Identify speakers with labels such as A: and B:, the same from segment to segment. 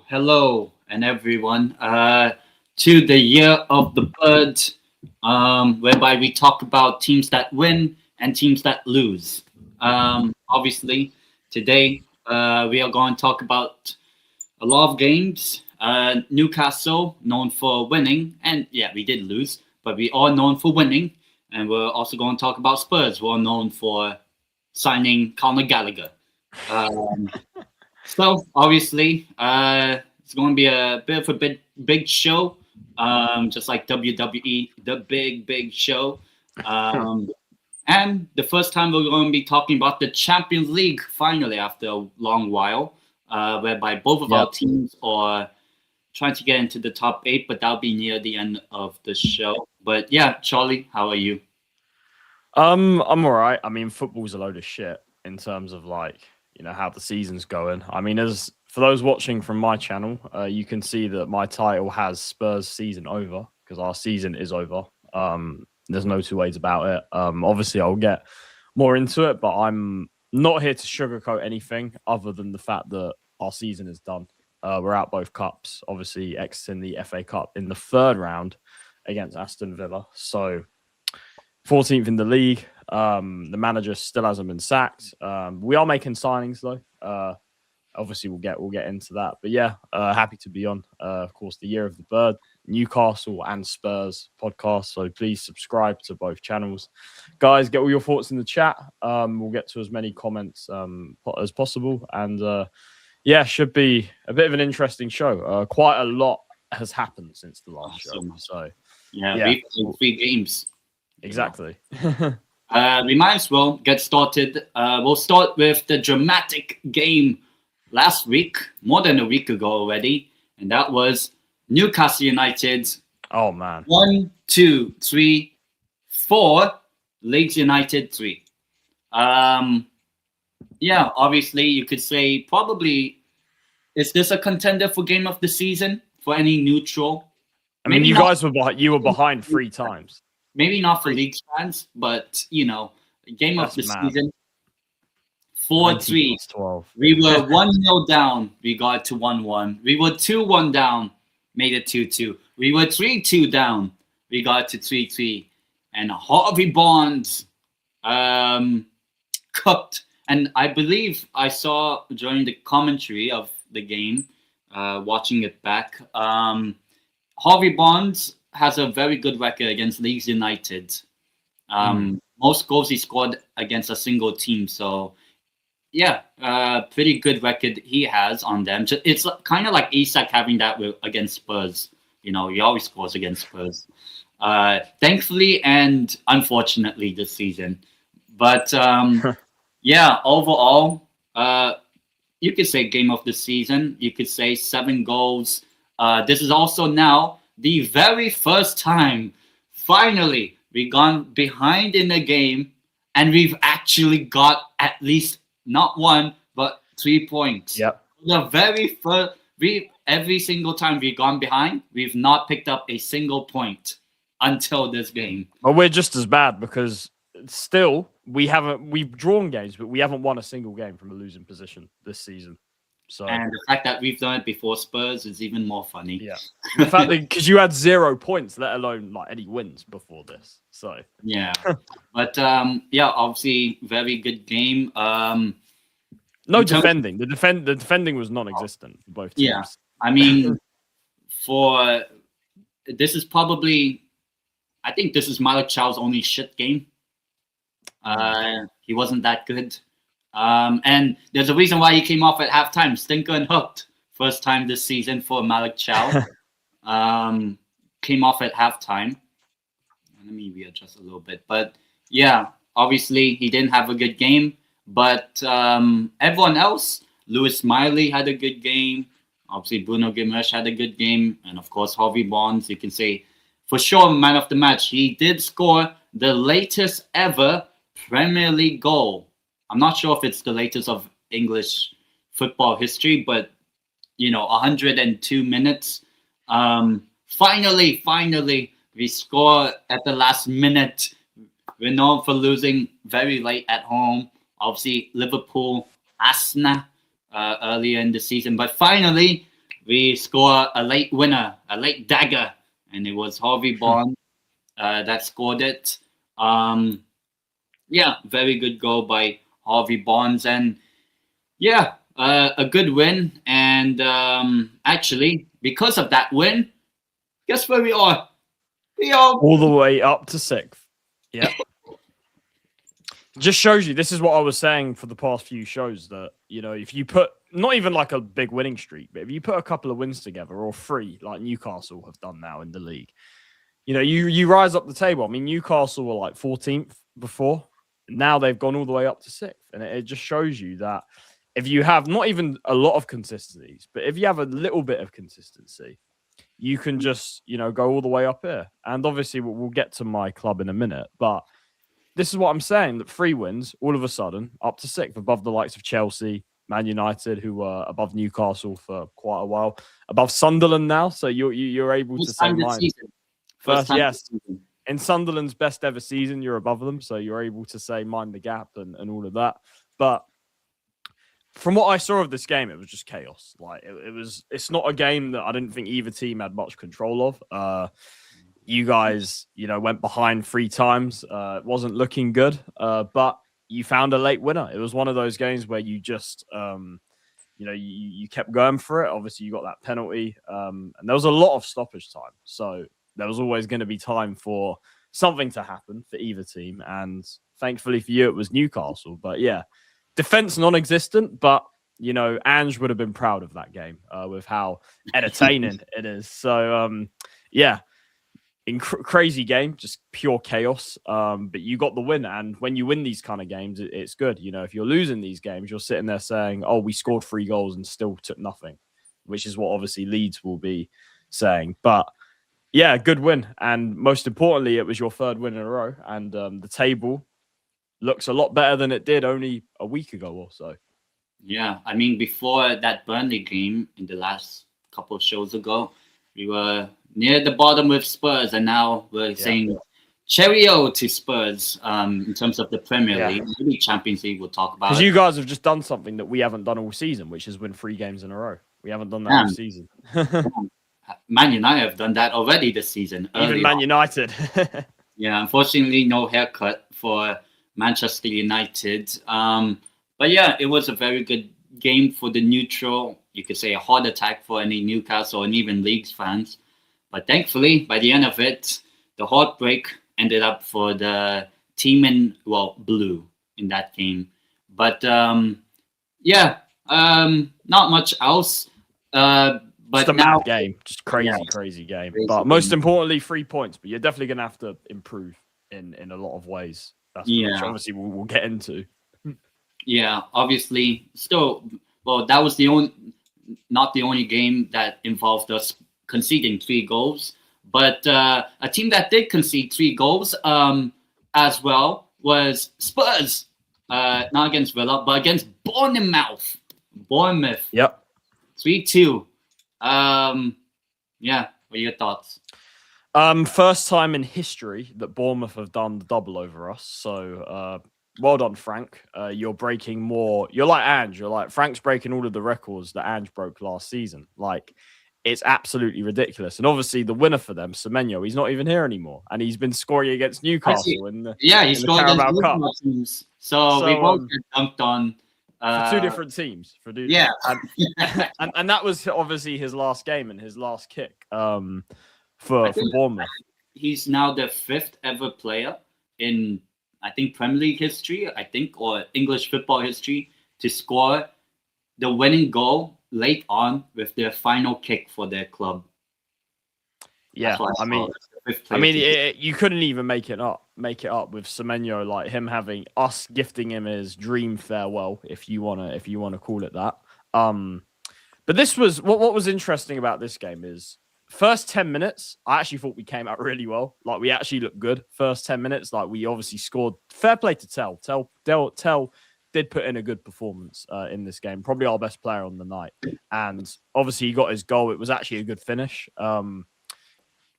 A: Hello, and everyone, to the Year of the Bird, whereby we talk about teams that win and teams that lose. Obviously, today we are going to talk about a lot of games. Newcastle, known for winning, and yeah, we did lose, but we are known for winning. And we're also going to talk about Spurs, who are known for signing Conor Gallagher. So obviously, it's going to be a bit of a big show, just like WWE, the big show. And the first time we're going to be talking about the Champions League finally after a long while, whereby both of our teams are trying to get into the top 8, but that'll be near the end of the show. But yeah, Charlie, how are you?
B: I'm all right. I mean, football's a load of shit in terms of how the season's going. I mean, as for those watching from my channel, you can see that my title has Spurs season over because our season is over. There's no two ways about it. Obviously, I'll get more into it, but I'm not here to sugarcoat anything other than the fact that our season is done. We're out both cups. Obviously, exiting the FA Cup in the third round against Aston Villa. So 14th in the league. The manager still hasn't been sacked. We are making signings though. Obviously, we'll get into that. But yeah, happy to be on. Of course, the Year of the Bird, Newcastle and Spurs podcast. So please subscribe to both channels, guys. Get all your thoughts in the chat. We'll get to as many comments as possible. And yeah, should be a bit of an interesting show. Quite a lot has happened since the last show. So
A: yeah, we played 3 games.
B: Exactly.
A: We might as well get started. We'll start with the dramatic game last week, more than a week ago already, and that was Newcastle United.
B: Oh man!
A: 1, 2, 3, 4. Leeds United 3. Yeah, obviously you could say probably is this a contender for game of the season for any neutral?
B: I mean, you were behind 3 times.
A: Maybe not for Leeds fans, but game of the season. 4-3. We were 1-0 down. We got to 1-1. We were 2-1 down. Made it 2-2. We were 3-2 down. We got to 3-3. And Harvey Barnes cooked. And I believe I saw during the commentary of the game, watching it back, Harvey Barnes has a very good record against Leeds United. Most goals he scored against a single team. So, yeah, pretty good record he has on them. It's kind of like Isak having that against Spurs. He always scores against Spurs. Thankfully and unfortunately this season. But, yeah, overall, you could say game of the season. You could say 7 goals. This is also now the very first time, finally, we've gone behind in the game and we've actually got at least not 1, but 3 points.
B: Yep.
A: The very first, every single time we've gone behind, we've not picked up a single point until this game.
B: Well, we're just as bad because still we've drawn games, but we haven't won a single game from a losing position this season. So,
A: and the fact that we've done it before Spurs is even more funny.
B: Yeah, the fact that because you had 0 points, let alone any wins before this. So
A: yeah, but yeah, obviously very good game.
B: No defending. The defending was non-existent for both teams.
A: Yeah, I mean, this is probably, I think this is Malik Chow's only shit game. He wasn't that good. And there's a reason why he came off at halftime. Stinker and hooked. First time this season for Malik Chow. Came off at halftime. Let me readjust a little bit. But yeah, obviously he didn't have a good game. But everyone else, Lewis Miley had a good game. Obviously Bruno Guimaraes had a good game. And of course, Harvey Barnes, you can say for sure man of the match. He did score the latest ever Premier League goal. I'm not sure if it's the latest of English football history, but 102 minutes. Finally, we score at the last minute. We're known for losing very late at home. Obviously, Liverpool, Aston earlier in the season. But finally, we score a late winner, a late dagger. And it was Harvey Barnes that scored it. Yeah, very good goal by Harvey Barnes. And yeah, a good win. And actually, because of that win, guess where we are? We are
B: all the way up to 6th. Yeah. Just shows you, this is what I was saying for the past few shows, that, if you put, not even like a big winning streak, but if you put a couple of wins together, or 3, like Newcastle have done now in the league, you rise up the table. I mean, Newcastle were like 14th before. Now they've gone all the way up to 6th. And it just shows you that if you have not even a lot of consistencies, but if you have a little bit of consistency, you can just, go all the way up here. And obviously, we'll get to my club in a minute, but this is what I'm saying, that 3 wins, all of a sudden, up to 6th, above the likes of Chelsea, Man United, who were above Newcastle for quite a while, above Sunderland now. So you're able to say mine. First, yes. In Sunderland's best ever season, you're above them. So you're able to say mind the gap and all of that. But from what I saw of this game, it was just chaos. Like it's not a game that I didn't think either team had much control of. You guys, went behind 3 times. It wasn't looking good, but you found a late winner. It was one of those games where you just, you kept going for it. Obviously, you got that penalty, and there was a lot of stoppage time. So there was always going to be time for something to happen for either team. And thankfully for you, it was Newcastle. But yeah, defense non-existent, but, Ange would have been proud of that game with how entertaining it is. So, yeah. Crazy game, just pure chaos. But you got the win, and when you win these kind of games, it's good. If you're losing these games, you're sitting there saying, "Oh, we scored 3 goals and still took nothing," which is what obviously Leeds will be saying. But yeah, good win, and most importantly, it was your 3rd win in a row, and the table looks a lot better than it did only a week ago or so.
A: Yeah, I mean, before that Burnley game in the last couple of shows ago, we were near the bottom with Spurs, and now we're saying cheerio to Spurs in terms of the Premier League. Maybe Champions League we'll talk about.
B: Because you guys have just done something that we haven't done all season, which is win 3 games in a row. We haven't done that all season.
A: Man United have done that already this season.
B: Even Man United.
A: Yeah, unfortunately, no haircut for Manchester United. But yeah, it was a very good game for the neutral. You could say a heart attack for any Newcastle and even Leeds fans. But thankfully, by the end of it, the heartbreak ended up for the team in, blue in that game. But not much else. But
B: just a mad game, just crazy game. But most importantly, 3 points. But you're definitely going to have to improve in a lot of ways. That's which obviously we'll get into.
A: Yeah, obviously, still, that was not the only game that involved us conceding 3 goals, but a team that did concede 3 goals as well was Spurs. Not against Villa, but against Bournemouth.
B: Yep.
A: 3-2. What are your thoughts?
B: First time in history that Bournemouth have done the double over us. So well done, Frank. You're breaking more. You're like Ange. You're like Frank's breaking all of the records that Ange broke last season. Like, it's absolutely ridiculous. And obviously, the winner for them, Semenyo, he's not even here anymore, and he's been scoring against Newcastle in the
A: he scored against Carabao Cup. So we both get dunked on
B: For two different teams.
A: Yeah.
B: And that was obviously his last game and his last kick for Bournemouth.
A: He's now the 5th ever player in, I think, Premier League history, or English football history to score the winning goal late on with their final kick for their club.
B: Yeah, I mean, you couldn't even make it up with Semenyo, like him having us gifting him his dream farewell, if you wanna call it that. But this was what was interesting about this game is first 10 minutes, I actually thought we came out really well. Like we actually looked good. First 10 minutes, like we obviously scored. Fair play to Tell did put in a good performance in this game. Probably our best player on the night, and obviously he got his goal. It was actually a good finish.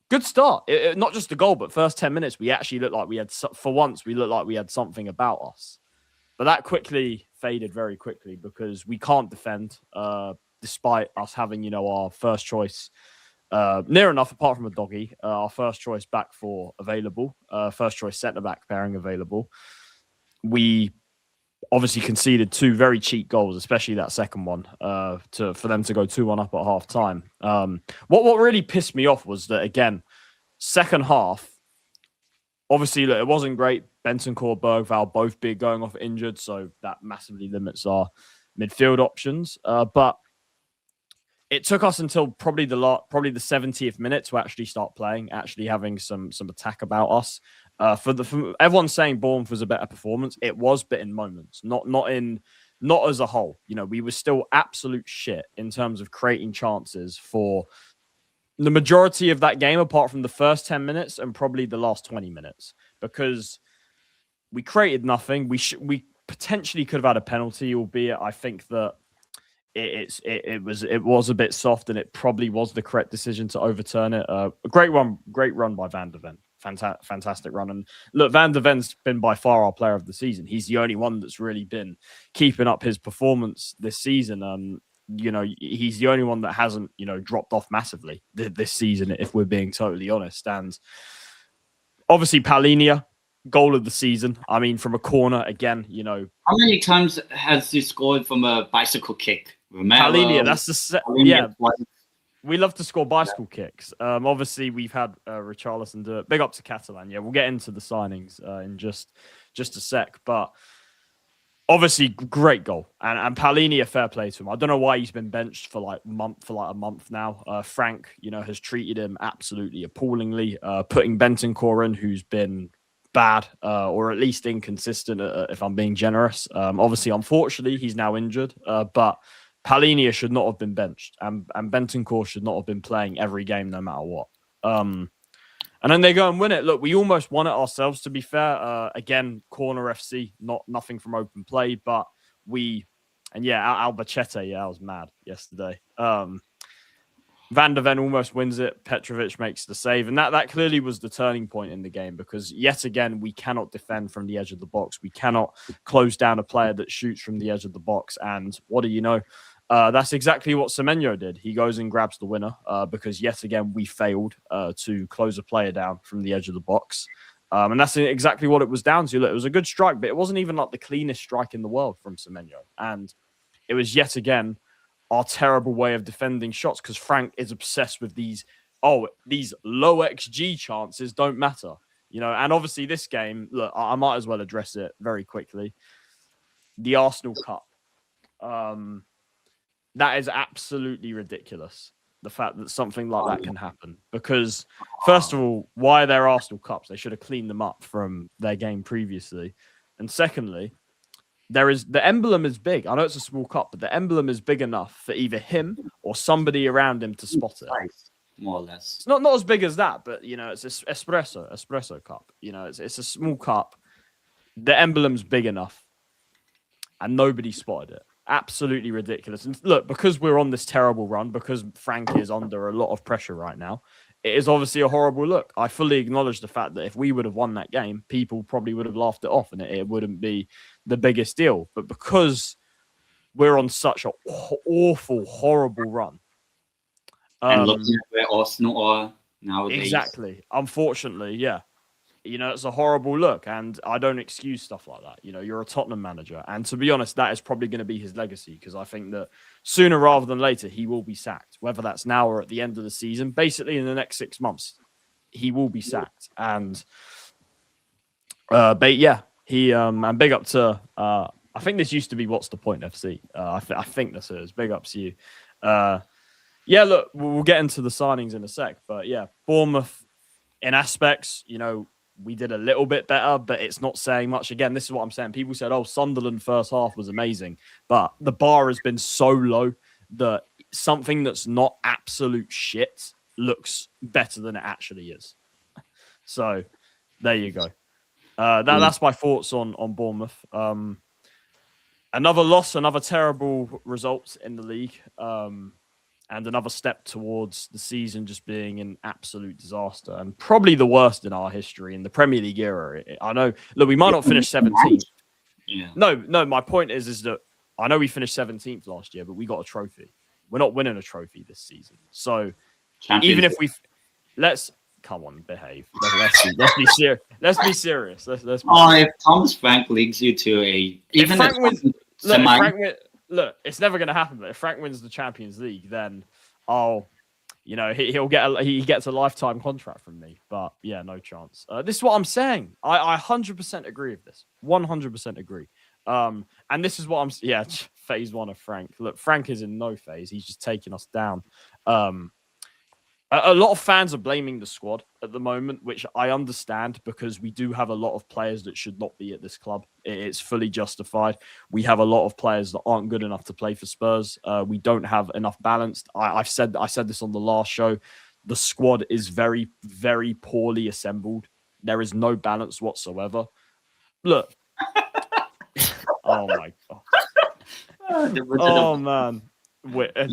B: Good start. Not just the goal, but first 10 minutes, we actually looked like we had, for once, we looked like we had something about us. But that quickly faded very quickly because we can't defend, despite us having, our first choice near enough, apart from a doggy, our first choice back four available, first choice centre-back pairing available. We obviously conceded 2 very cheap goals, especially that second one, for them to go 2-1 up at half time. What really pissed me off was that, again, second half, obviously it wasn't great. Bentancur, Bergvall both big going off injured, so that massively limits our midfield options. But it took us until probably the 70th minute to actually start playing, actually having some attack about us. For everyone saying Bournemouth was a better performance, it was, but in moments, not as a whole. We were still absolute shit in terms of creating chances for the majority of that game, apart from the first 10 minutes and probably the last 20 minutes, because we created nothing. We potentially could have had a penalty, albeit I think that it was a bit soft, and it probably was the correct decision to overturn it. A great run by Van de Ven. Fantastic run. And look, Van de Ven's been by far our player of the season. He's the only one that's really been keeping up his performance this season. He's the only one that hasn't, dropped off massively this season, if we're being totally honest. And obviously Palhinha, goal of the season. I mean, from a corner again,
A: How many times has he scored from a bicycle kick?
B: Palhinha, that's yeah. We love to score bicycle kicks. Obviously, we've had Richarlison do it. Big up to Catalan. Yeah, we'll get into the signings in just a sec. But obviously, great goal. And Palhinha, fair play to him. I don't know why he's been benched for like a month now. Frank, has treated him absolutely appallingly. Putting Bentancur in, who's been bad or at least inconsistent, if I'm being generous. Obviously, unfortunately, he's now injured. But Palhinha should not have been benched, and Bentancur should not have been playing every game, no matter what. And then they go and win it. Look, we almost won it ourselves, to be fair. Again, corner FC, nothing from open play, but Albacete, I was mad yesterday. Van de Ven almost wins it. Petrovic makes the save, and that clearly was the turning point in the game, because yet again we cannot defend from the edge of the box. We cannot close down a player that shoots from the edge of the box. And what do you know? That's exactly what Semenyo did. He goes and grabs the winner because yet again we failed to close a player down from the edge of the box. And that's exactly what it was down to. Look, it was a good strike, but it wasn't even like the cleanest strike in the world from Semenyo. And it was yet again our terrible way of defending shots, because Frank is obsessed with these low XG chances don't matter. And obviously this game, look, I might as well address it very quickly. The Arsenal Cup. That is absolutely ridiculous. The fact that something like that can happen. Because, first of all, why are there Arsenal Cups? They should have cleaned them up from their game previously. And secondly, the emblem is big. I know it's a small cup, but the emblem is big enough for either him or somebody around him to spot it.
A: More or less.
B: It's not as big as that, but, it's an espresso cup. It's a small cup. The emblem's big enough. And nobody spotted it. Absolutely ridiculous. And look, because we're on this terrible run, because Frank is under a lot of pressure right now, it is obviously a horrible look. I fully acknowledge the fact that if we would have won that game, people probably would have laughed it off and it wouldn't be the biggest deal. But because we're on such an awful, horrible run.
A: And looking at where Arsenal are nowadays.
B: Exactly. Unfortunately, yeah. it's a horrible look, and I don't excuse stuff like that. You're a Tottenham manager, and to be honest, that is probably going to be his legacy, because I think that sooner rather than later he will be sacked, whether that's now or at the end of the season. Basically, in the next 6 months, he will be sacked. And but yeah, he and big up to I think this used to be What's the Point FC. I think this is big up to you. Yeah, look, we'll get into the signings in a sec, but yeah, Bournemouth in aspects, we did a little bit better, but it's not saying much. Again, this is what I'm saying. People said, oh, Sunderland first half was amazing, but the bar has been so low that something that's not absolute shit looks better than it actually is. So there you go. That's my thoughts on Bournemouth. Another loss, another terrible result in the league. And another step towards the season just being an absolute disaster, and probably the worst in our history in the Premier League era. I know, look, we might not finish 17th.
A: Yeah.
B: No, my point is that I know we finished 17th last year, but we got a trophy. We're not winning a trophy this season. So even if let's come on, behave. Let's be serious. Let's be serious. Let's be
A: if Thomas Frank leads you to
B: Look, it's never going to happen. But if Frank wins the Champions League, then he gets a lifetime contract from me. But yeah, no chance. This is what I'm saying. I 100% agree with this. 100% agree. And this is what phase one of Frank. Look, Frank is in no phase. He's just taking us down. A lot of fans are blaming the squad at the moment, which I understand, because we do have a lot of players that should not be at this club. It's fully justified. We have a lot of players that aren't good enough to play for Spurs. We don't have enough balance. I said this on the last show. The squad is very, very poorly assembled. There is no balance whatsoever. Look. Oh, my God. Oh, man.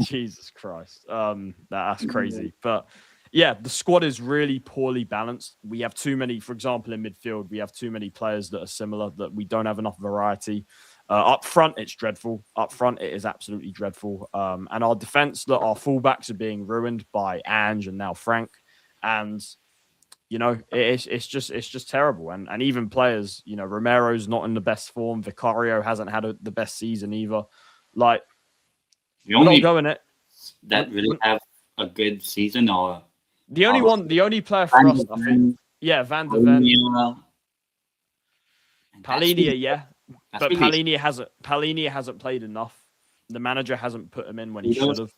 B: Jesus Christ. That's crazy. But yeah, the squad is really poorly balanced. We have too many, for example, in midfield, we have too many players that are similar, that we don't have enough variety. Up front, it's dreadful. Up front, it is absolutely dreadful. And our defense, look, our fullbacks are being ruined by Ange and now Frank. And it's just terrible. And even players, Romero's not in the best form. Vicario hasn't had the best season either. Like,
A: the only
B: not going it
A: that really have a good season, or
B: the only player for us, I think, Van der Ven, Palhinha, yeah, but Palhinha hasn't played enough. The manager hasn't put him in when he should have.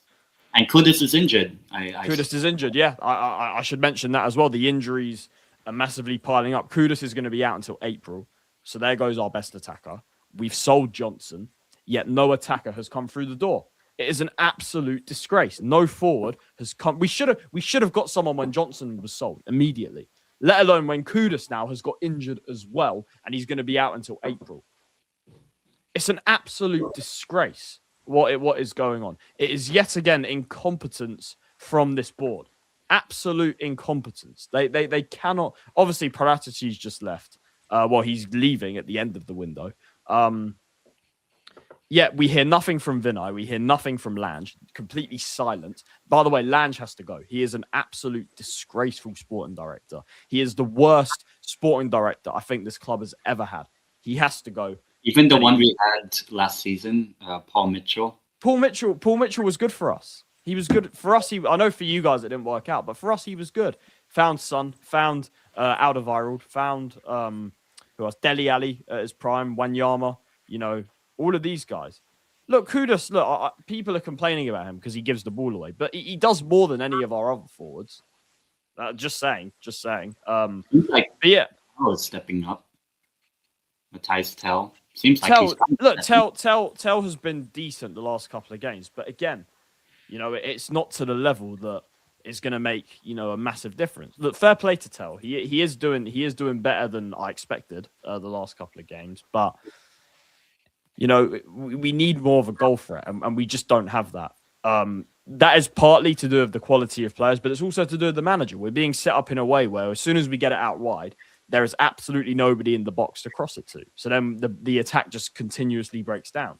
A: And Kudus is injured.
B: Kudus is injured. Yeah, I should mention that as well. The injuries are massively piling up. Kudus is going to be out until April, so there goes our best attacker. We've sold Johnson, yet no attacker has come through the door. It is an absolute disgrace. No forward has come. We should have got someone when Johnson was sold immediately, let alone when Kudus now has got injured as well, and he's going to be out until April. It's an absolute disgrace what is going on. It is yet again incompetence from this board. Absolute incompetence. They cannot. Obviously, Paratici's just left. He's leaving at the end of the window. Yeah, we hear nothing from Vinay. We hear nothing from Lange. Completely silent. By the way, Lange has to go. He is an absolute disgraceful sporting director. He is the worst sporting director I think this club has ever had. He has to go.
A: Even the one we had last season, Paul Mitchell.
B: Paul Mitchell was good for us. He was good for us. I know for you guys it didn't work out, but for us he was good. Found Son, found Alderweireld, found who else? Dele Alli at his prime, Wanyama. All of these guys. Look, Kudus, people are complaining about him because he gives the ball away, but he does more than any of our other forwards. Just saying.
A: But yeah. Tell stepping up. Matthias Tell. Seems like
B: Tell has been decent the last couple of games, but again, it's not to the level that is going to make, a massive difference. Look, fair play to Tell. He is doing better than I expected the last couple of games, but we need more of a goal threat, and we just don't have that. That is partly to do with the quality of players, but it's also to do with the manager. We're being set up in a way where as soon as we get it out wide, there is absolutely nobody in the box to cross it to. So then the attack just continuously breaks down.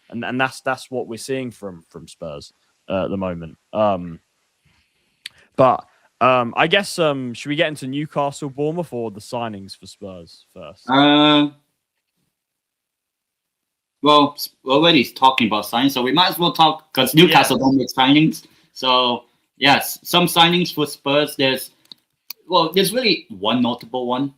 B: And that's what we're seeing from Spurs at the moment. But I guess should we get into Newcastle, Bournemouth, or the signings for Spurs first?
A: Well, we're already talking about signings, so we might as well talk because Newcastle don't make signings. So yes, some signings for Spurs. There's really one notable one.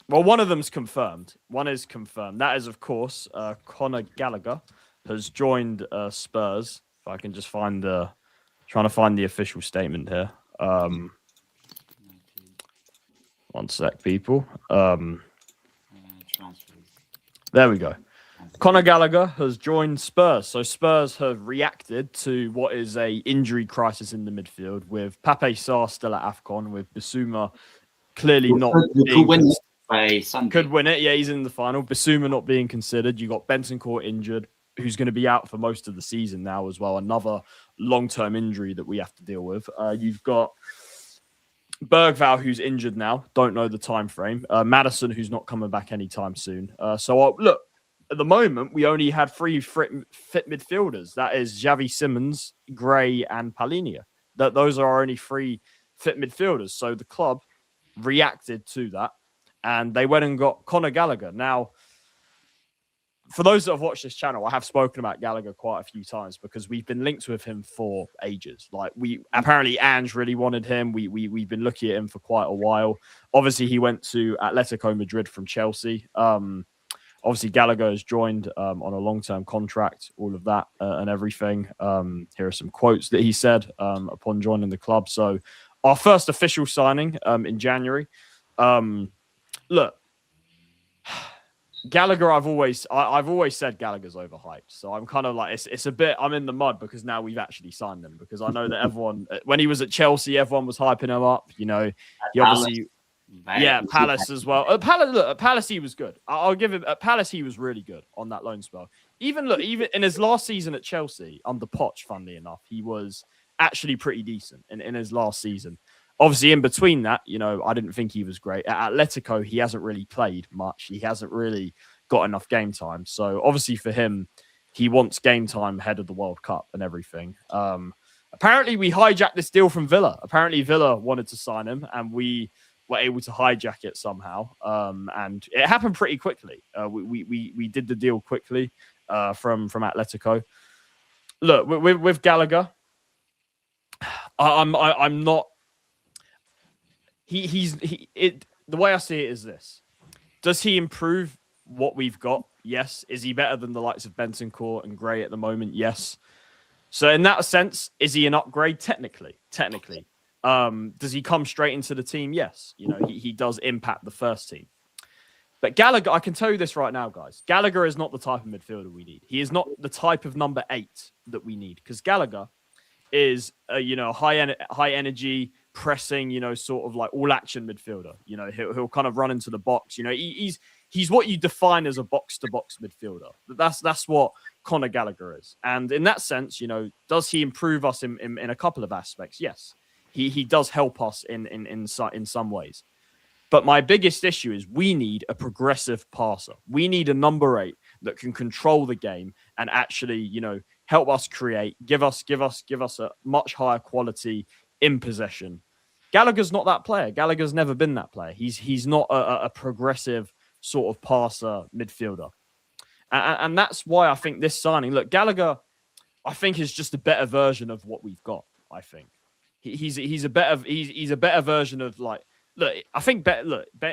B: Well, one of them's confirmed. One is confirmed. That is, of course, Conor Gallagher has joined Spurs. If I can just trying to find the official statement here. One sec, people. There we go. Conor Gallagher has joined Spurs. So Spurs have reacted to what is a injury crisis in the midfield with Pape Sarr still at AFCON, with Bissouma clearly not being could win it. Yeah, he's in the final. Bissouma not being considered. You got Bentancur injured, who's going to be out for most of the season now as well. Another long-term injury that we have to deal with. You've got Bergvall, who's injured now. Don't know the time frame. Maddison, who's not coming back anytime soon. Look, at the moment, we only had 3 fit midfielders. That is Xavi Simons, Gray, and Palhinha. Those are our only 3 fit midfielders. So the club reacted to that, and they went and got Conor Gallagher. Now, for those that have watched this channel, I have spoken about Gallagher quite a few times because we've been linked with him for ages. Like apparently Ange really wanted him. We've been looking at him for quite a while. Obviously, he went to Atletico Madrid from Chelsea. Obviously, Gallagher has joined on a long-term contract, all of that and everything. Here are some quotes that he said upon joining the club. So our first official signing in January. Look, Gallagher, I've always said Gallagher's overhyped. So I'm kind of like, it's a bit, I'm in the mud because now we've actually signed him, because I know that everyone, when he was at Chelsea, everyone was hyping him up. You know, he obviously... Palace as well. At Palace, he was good. I'll give him. At Palace, he was really good on that loan spell. Even in his last season at Chelsea under Poch, funnily enough, he was actually pretty decent in his last season. Obviously, in between that, you know, I didn't think he was great. At Atletico, he hasn't really played much. He hasn't really got enough game time. So obviously for him, he wants game time ahead of the World Cup and everything. Apparently, we hijacked this deal from Villa. Apparently, Villa wanted to sign him, and we were able to hijack it somehow, and it happened pretty quickly. We did the deal quickly from Atletico. Look, with Gallagher, I'm not. The way I see it is this: does he improve what we've got? Yes. Is he better than the likes of Bentancur and Gray at the moment? Yes. So in that sense, is he an upgrade? Technically. Does he come straight into the team? Yes. You know, he does impact the first team. But Gallagher, I can tell you this right now, guys. Gallagher is not the type of midfielder we need. He is not the type of number 8 that we need, because Gallagher is a high energy, pressing, sort of like all action midfielder. He'll kind of run into the box. He's what you define as a box to box midfielder. That's what Conor Gallagher is. And in that sense, does he improve us in a couple of aspects? Yes. He does help us in some ways. But my biggest issue is we need a progressive passer. We need a number 8 that can control the game and actually, help us create, give us a much higher quality in possession. Gallagher's not that player. Gallagher's never been that player. He's not a progressive sort of passer midfielder. And that's why I think this signing, look, Gallagher, I think is just a better version of what we've got. I think he's a better version of like. Look, I think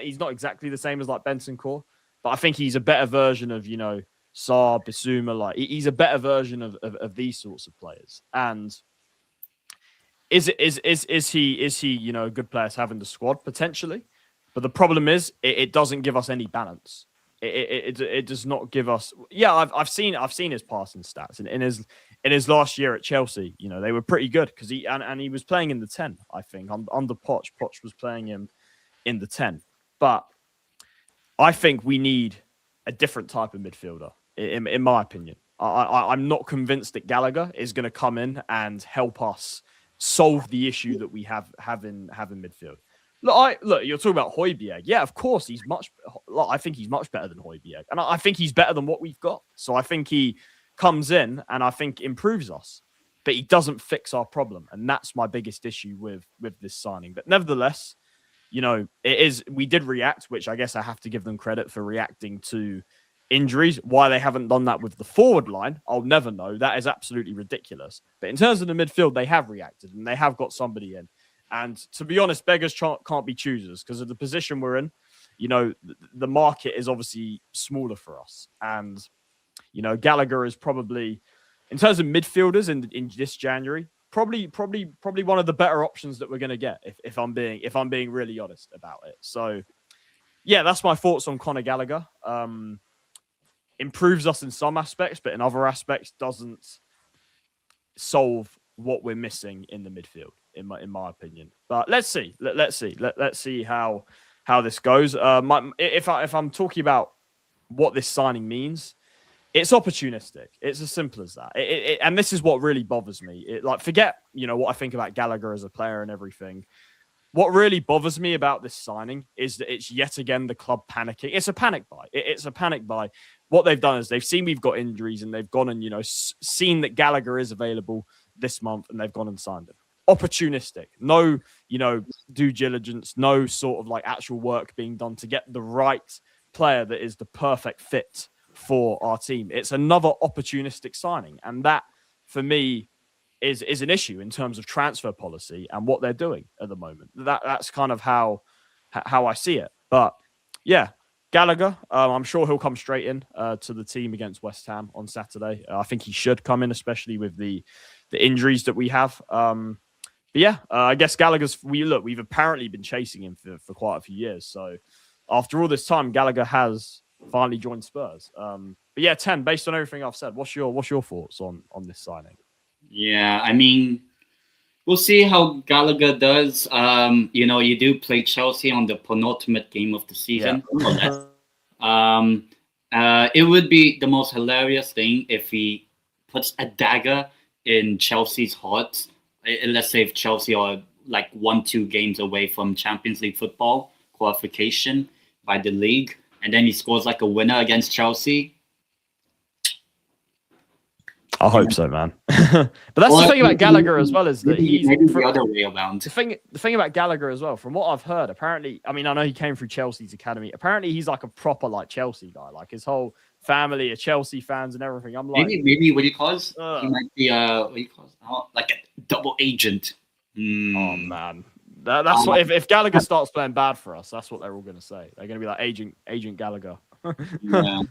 B: he's not exactly the same as like Bentancur, but I think he's a better version of Sarr, Bissouma. Like he's a better version of these sorts of players. And is he a good player to have in the squad potentially? But the problem is it doesn't give us any balance. It does not give us. Yeah, I've seen his passing stats, and in his last year at Chelsea, they were pretty good because he was playing in the 10. I think under Poch. Poch was playing him in the 10. But I think we need a different type of midfielder, in my opinion. I'm not convinced that Gallagher is going to come in and help us solve the issue that we have in midfield. Look, you're talking about Højbjerg. Yeah, of course, I think he's much better than Højbjerg. And I think he's better than what we've got. So I think he comes in and I think improves us. but he doesn't fix our problem. And that's my biggest issue with this signing. But nevertheless, you know, we did react, which I guess I have to give them credit for reacting to injuries. Why they haven't done that with the forward line, I'll never know. That is absolutely ridiculous. But in terms of the midfield, they have reacted and they have got somebody in. And to be honest, beggars can't be choosers because of the position we're in. You know, the market is obviously smaller for us. And, you know, Gallagher is probably, in terms of midfielders in this January, probably one of the better options that we're going to get if I'm being really honest about it. So, yeah, that's my thoughts on Conor Gallagher. Improves us in some aspects, but in other aspects doesn't solve what we're missing in the midfield, in my opinion. But let's see. Let's see how this goes. If I'm talking about what this signing means, it's opportunistic. It's as simple as that. And this is what really bothers me. Forget, you know, what I think about Gallagher as a player and everything. What really bothers me about this signing is that it's yet again the club panicking. It's a panic buy. It's a panic buy. What they've done is they've seen we've got injuries and they've gone and, you know, seen that Gallagher is available this month and they've gone and signed him. Opportunistic. No, you know, due diligence, no sort of like actual work being done to get the right player that is the perfect fit for our team. It's another opportunistic signing. And that, for me, is an issue in terms of transfer policy and what they're doing at the moment. That's kind of how I see it. But yeah, Gallagher, I'm sure he'll come straight in to the team against West Ham on Saturday. I think he should come in, especially with the injuries that we have. But yeah, I guess we've apparently been chasing him for quite a few years. So after all this time, Gallagher has finally joined Spurs. But yeah, 10, based on everything I've said, what's your thoughts on this signing?
A: Yeah, I mean, we'll see how Gallagher does. You know, you do play Chelsea on the penultimate game of the season. Yeah. It would be the most hilarious thing if he puts a dagger in Chelsea's heart. Let's say if Chelsea are like 1-2 games away from Champions League football qualification by the league, and then he scores like a winner against Chelsea.
B: I hope so, man. But that's the thing about Gallagher as well, is that he's
A: the other way around.
B: The thing about Gallagher as well, from what I've heard, apparently, I mean, I know he came through Chelsea's academy. Apparently, he's like a proper like Chelsea guy. Like his whole family are Chelsea fans and everything. I'm like,
A: maybe what do you call it? He might be what do you call it? Like a double agent.
B: Oh man, that's what if Gallagher starts playing bad for us, that's what they're all going to say. They're going to be like Agent Gallagher.
A: Yeah,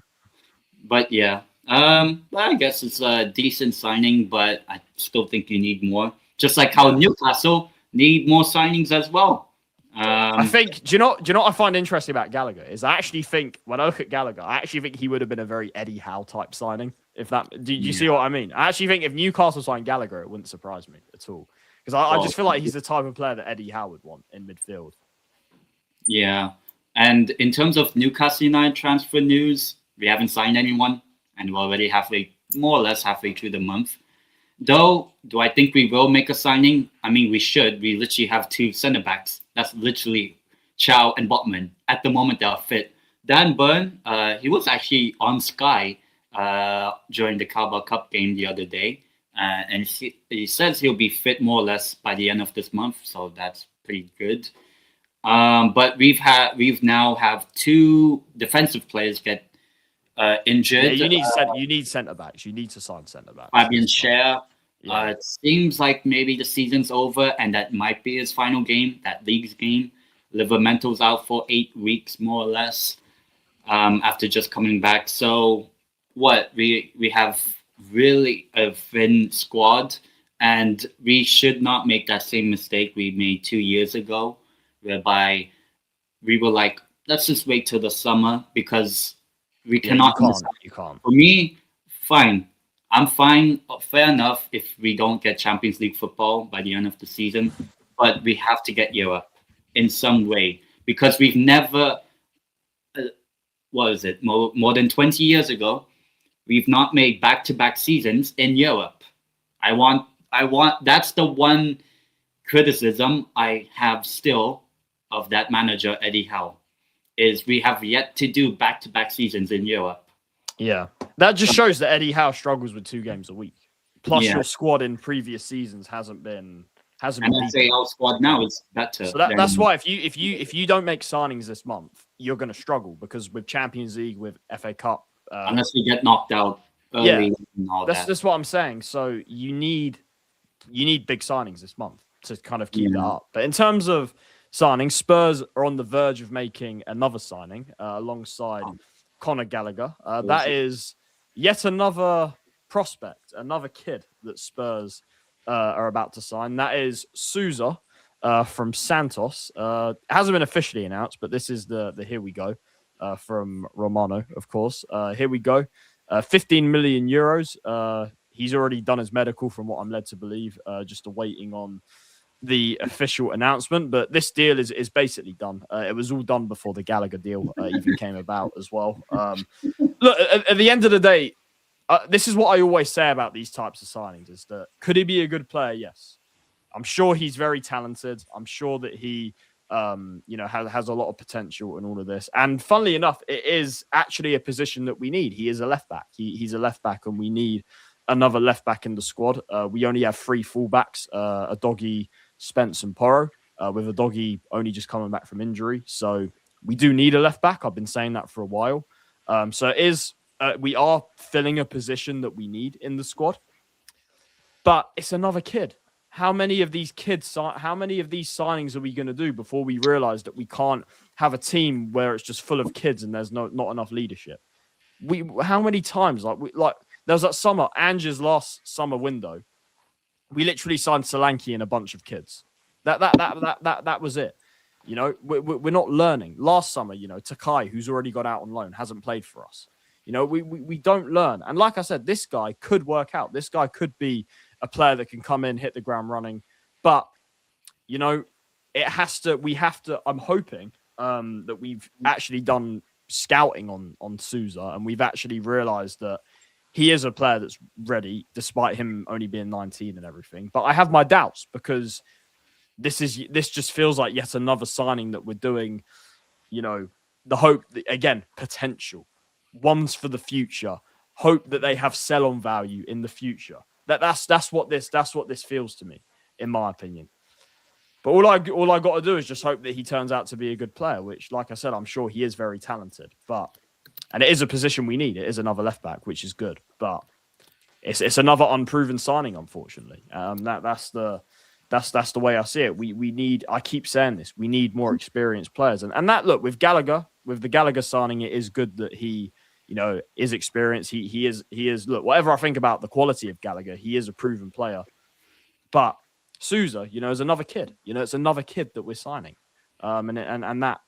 A: but yeah. Well, I guess it's a decent signing, but I still think you need more. Just like how Newcastle need more signings as well.
B: I think. Do you know what I find interesting about Gallagher is I actually think when I look at Gallagher, I actually think he would have been a very Eddie Howe type signing. If that, do you see what I mean? I actually think if Newcastle signed Gallagher, it wouldn't surprise me at all because I just feel like he's the type of player that Eddie Howe would want in midfield.
A: Yeah, and in terms of Newcastle United transfer news, we haven't signed anyone. And we're already more or less halfway through the month. Though, do I think we will make a signing? I mean, we should. We literally have 2 centre-backs. That's literally Chow and Botman. At the moment, they are fit. Dan Burn, he was actually on Sky during the Carabao Cup game the other day. And he says he'll be fit more or less by the end of this month. So that's pretty good. But we've now have 2 defensive players get injured.
B: Yeah, you need centre backs. You need to sign centre backs.
A: Fabian Schär. Yeah. It seems like maybe the season's over, and that might be his final game, that league's game. Livermento's out for 8 weeks, more or less, after just coming back. So, we have really a thin squad, and we should not make that same mistake we made 2 years ago, whereby we were like, let's just wait till the summer because we cannot.
B: You can't.
A: For me, fine. I'm fine. Fair enough if we don't get Champions League football by the end of the season, but we have to get Europe in some way because we've never. More than 20 years ago, we've not made back-to-back seasons in Europe. I want. That's the one criticism I have still of that manager Eddie Howe. Is we have yet to do back-to-back seasons in Europe.
B: Yeah, that just shows that Eddie Howe struggles with 2 games a week. Plus,
A: Yeah.
B: your squad in previous seasons hasn't been.
A: And I'd say our squad now is better.
B: So that's why if you don't make signings this month, you're going to struggle, because with Champions League, with FA Cup,
A: unless we get knocked out early, and all
B: that's what I'm saying. So you need big signings this month to kind of keep it up. But in terms of signings, Spurs are on the verge of making another signing alongside Conor Gallagher. That is yet another prospect, another kid that Spurs are about to sign. That is Souza from Santos. It hasn't been officially announced, but this is the here we go from Romano, of course. Here we go. 15 million euros. He's already done his medical, from what I'm led to believe, just awaiting on the official announcement. But this deal is basically done. It was all done before the Gallagher deal even came about as well. Look, at the end of the day, this is what I always say about these types of signings, is that could he be a good player? Yes. I'm sure he's very talented. I'm sure that he has a lot of potential in all of this. And funnily enough, it is actually a position that we need. He is a left back. He's a left back, and we need another left back in the squad. We only have 3 fullbacks, a Doggy, Spence and Porro, with a Doggy only just coming back from injury. So we do need a left back. I've been saying that for a while. So it is, we are filling a position that we need in the squad, but it's another kid. How many of these signings are we going to do before we realize that we can't have a team where it's just full of kids and there's not enough leadership? How many times, there was that summer, Ange's last summer window, we literally signed Solanke and a bunch of kids. That was it. You know, we're not learning. Last summer, Takai, who's already got out on loan, hasn't played for us. We don't learn. And like I said, this guy could work out. This guy could be a player that can come in, hit the ground running. But, we have to, I'm hoping that we've actually done scouting on Souza, and we've actually realized that he is a player that's ready, despite him only being 19 and everything. But I have my doubts, because this just feels like yet another signing that we're doing, the hope that, again, potential. One's for the future. Hope that they have sell-on value in the future. That's what this feels to me, in my opinion. But all I got to do is just hope that he turns out to be a good player, which, like I said, I'm sure he is very talented. And it is a position we need. It is another left back, which is good. But it's another unproven signing, unfortunately. That's the way I see it. We need. I keep saying this. We need more experienced players. And that, look, with the Gallagher signing, it is good that he, is experienced. He is. Look, whatever I think about the quality of Gallagher, he is a proven player. But Souza, is another kid. It's another kid that we're signing, and that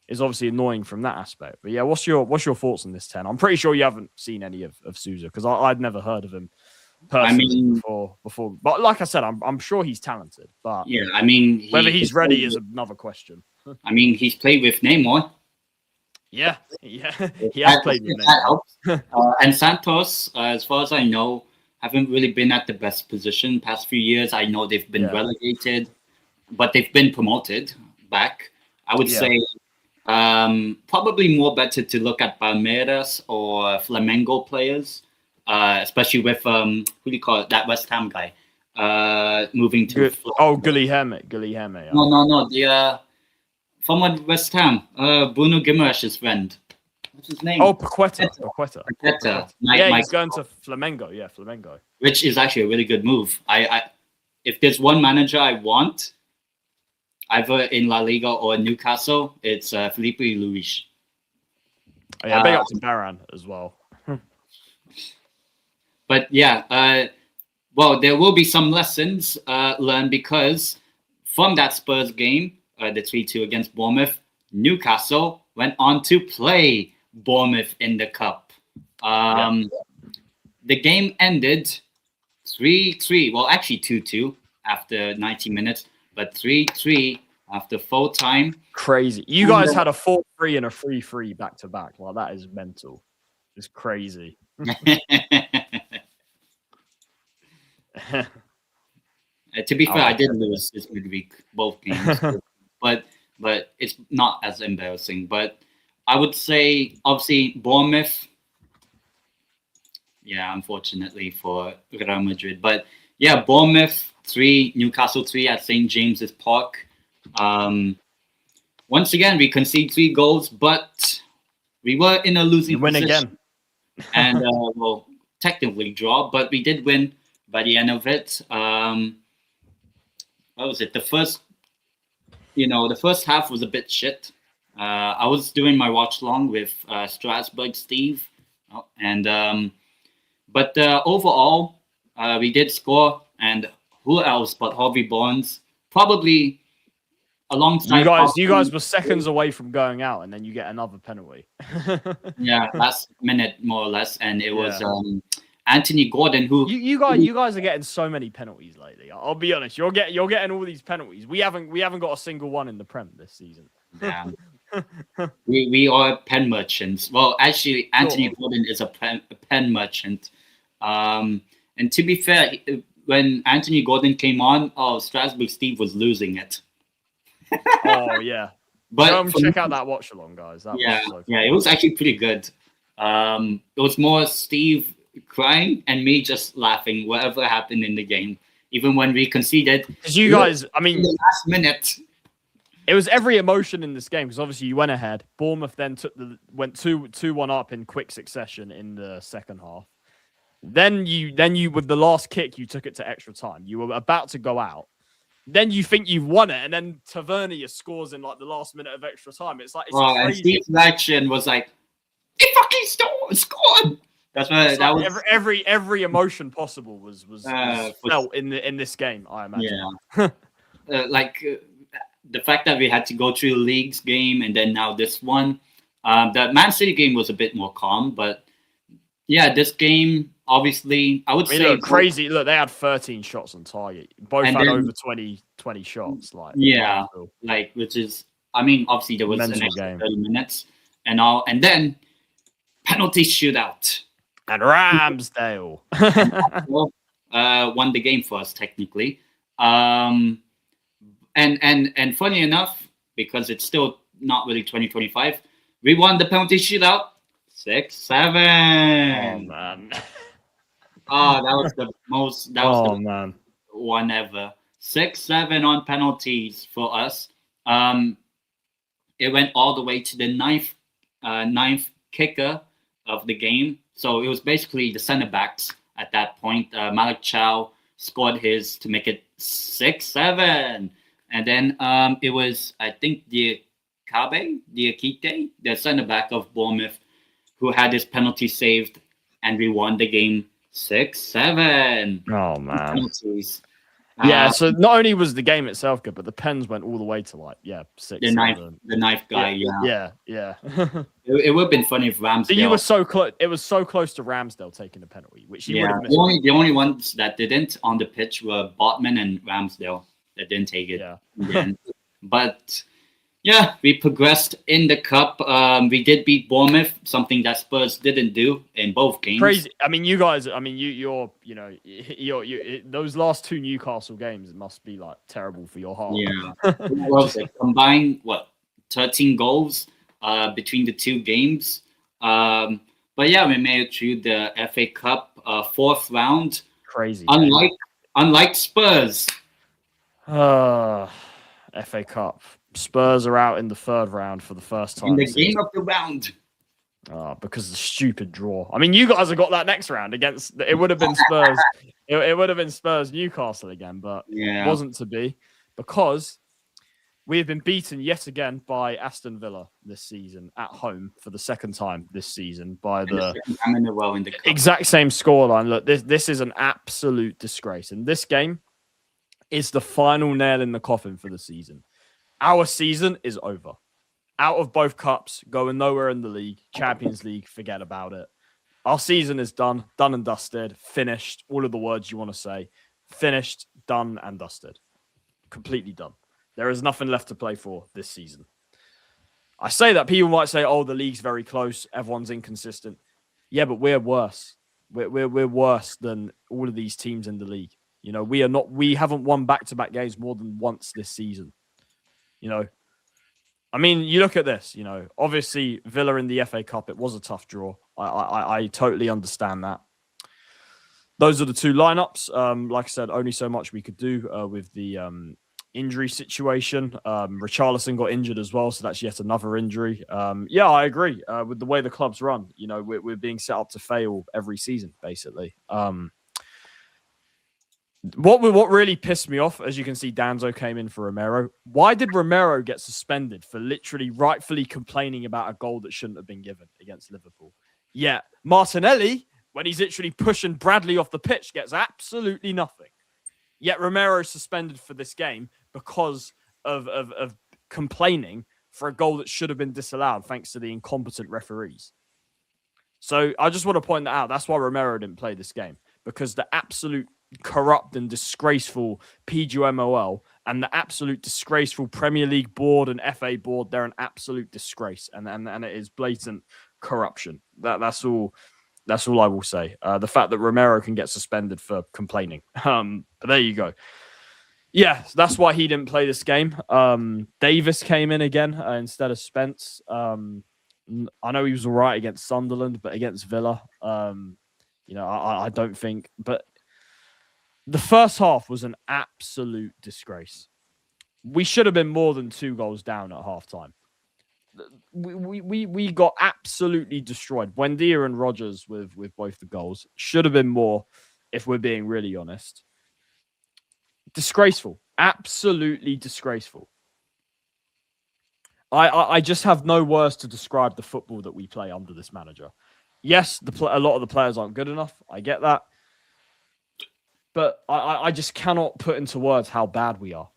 B: is obviously annoying from that aspect. But yeah, what's your thoughts on this 10? I'm pretty sure you haven't seen any of Souza, because I'd never heard of him personally before. But like I said, I'm sure he's talented. But
A: yeah,
B: whether he's ready is another question.
A: He's played with Neymar.
B: Yeah, he has played with Neymar.
A: And Santos, as far as I know, haven't really been at the best position past few years. I know they've been relegated, but they've been promoted back. I would say probably more better to look at Palmeiras or Flamengo players, especially with who do you call it? That West Ham guy moving to.
B: Guilherme.
A: Yeah. No. The from West Ham, Bruno Guimaraes' friend. What's his name?
B: Paqueta. He's going to Flamengo. Yeah, Flamengo.
A: Which is actually a really good move. I if there's one manager I want, either in La Liga or Newcastle, it's Felipe Luis.
B: Big up to Baran as well.
A: But yeah, well, there will be some lessons learned, because from that Spurs game, the 3-2 against Bournemouth, Newcastle went on to play Bournemouth in the cup. The game ended 3-3. Well, actually 2-2 after 90 minutes, but 3-3 after full time.
B: Crazy. You guys had a 4-3 and a 3-3 back to back. Well, that is mental. It's crazy.
A: To be fair, I did lose this midweek, both games, but it's not as embarrassing. But I would say, obviously, Bournemouth, Yeah, unfortunately for Real Madrid. But yeah, Bournemouth 3, Newcastle 3 at St. James's Park. Once again, we conceded 3 goals, but we were in a losing
B: You win
A: position.
B: again.
A: And well, technically draw, but we did win by the end of it. What was it? The first half was a bit shit. I was doing my watch long with Strasbourg Steve, and but overall, we did score. And who else but Harvey Barnes? Probably alongside
B: you guys were seconds away from going out, and then you get another penalty.
A: Yeah, last minute more or less, and it was Anthony Gordon who.
B: You guys are getting so many penalties lately. I'll be honest. You're getting all these penalties. We haven't got a single one in the Prem this season.
A: Yeah. we are pen merchants. Well, actually, Anthony Gordon is a pen merchant. And to be fair, when Anthony Gordon came on, Strasbourg Steve was losing it.
B: Oh yeah, but check out that watch along, guys. That was
A: it was actually pretty good. It was more Steve crying and me just laughing whatever happened in the game, even when we conceded.
B: Because you guys, I mean,
A: in the last minute.
B: It was every emotion in this game because obviously you went ahead. Bournemouth then went 2-1 up in quick succession in the second half. Then you with the last kick, you took it to extra time. You were about to go out. Then you think you've won it, and then Tavernier scores in like the last minute of extra time. It's like crazy.
A: And Steve's reaction was like, "He fucking scored!" That's what that
B: like
A: was.
B: Every emotion possible was felt in this game. I imagine.
A: Yeah. The fact that we had to go through the League's game and then now this one. The Man City game was a bit more calm, but yeah, this game obviously I would say
B: crazy. Look, they had 13 shots on target. Both had over 20 shots.
A: Which is, I mean, obviously there was an extra 30 minutes and all, and then penalty shootout.
B: And Ramsdale
A: won the game for us technically. And funny enough, because it's still not really 2025, we won the penalty shootout 6-7.
B: Oh man.
A: That was the most. That was
B: the
A: one ever. 6-7 on penalties for us. It went all the way to the ninth kicker of the game. So it was basically the center backs at that point. Malik Chow scored his to make it 6-7. And then it was, I think, Diakite, the center back of Bournemouth, who had his penalty saved, and we won the game 6-7.
B: Oh man!
A: Penalties.
B: Yeah. So not only was the game itself good, but the pens went all the way to 6.
A: The knife guy.
B: Yeah.
A: It would have been funny if Ramsdale.
B: So you were so close. It was so close to Ramsdale taking the penalty, which he would have missed.
A: The only ones that didn't on the pitch were Botman and Ramsdale. That didn't take it. Yeah. But yeah, we progressed in the cup. We did beat Bournemouth, something that Spurs didn't do in both games.
B: Crazy. I mean, you guys. I mean, you're those last 2 Newcastle games must be like terrible for your heart.
A: Yeah. Well, combined 13 goals between the 2 games. But yeah, we made it through the FA Cup 4th round.
B: Crazy.
A: Unlike Spurs.
B: FA Cup. Spurs are out in the 3rd round for the first time.
A: In the game of the round.
B: Because of the stupid draw. I mean, you guys have got that next round against. It would have been Spurs. it would have been Spurs Newcastle again, but it wasn't to be because we have been beaten yet again by Aston Villa this season at home for the 2nd time this season by the exact same scoreline. Look, this is an absolute disgrace, and this game is the final nail in the coffin for the season. Our season is over. Out of both cups, going nowhere in the league, Champions League, forget about it. Our season is done and dusted, finished, all of the words you want to say. Finished, done and dusted. Completely done. There is nothing left to play for this season. I say that people might say, the league's very close, everyone's inconsistent. Yeah, but we're worse. We're worse than all of these teams in the league. You know, we haven't won back-to-back games more than once this season. You know, I mean, you look at this, obviously Villa in the FA Cup, it was a tough draw. I totally understand that. those are the two lineups. Like I said, only so much we could do with the injury situation. Richarlison got injured as well, so that's yet another injury. Yeah, I agree with the way the club's run. You know, we're being set up to fail every season, basically. What really pissed me off, as you can see, Danzo came in for Romero. Why did Romero get suspended for literally rightfully complaining about a goal that shouldn't have been given against Liverpool? Yeah, Martinelli, when he's literally pushing Bradley off the pitch, gets absolutely nothing. Yet Romero is suspended for this game because of complaining for a goal that should have been disallowed thanks to the incompetent referees. So I just want to point that out. That's why Romero didn't play this game, because the absolute corrupt and disgraceful PGMOL and the absolute disgraceful Premier League board and FA board, they're an absolute disgrace, and it is blatant corruption. That's all I will say. The fact that Romero can get suspended for complaining. But there you go. Yeah, so that's why he didn't play this game. Davis came in again instead of Spence. I know he was all right against Sunderland, but against Villa, I don't think. But the first half was an absolute disgrace. We should have been more than 2 goals down at halftime. We got absolutely destroyed. Buendia and Rodgers with both the goals. Should have been more, if we're being really honest. Disgraceful. Absolutely disgraceful. I just have no words to describe the football that we play under this manager. Yes, a lot of the players aren't good enough. I get that. But I just cannot put into words how bad we are.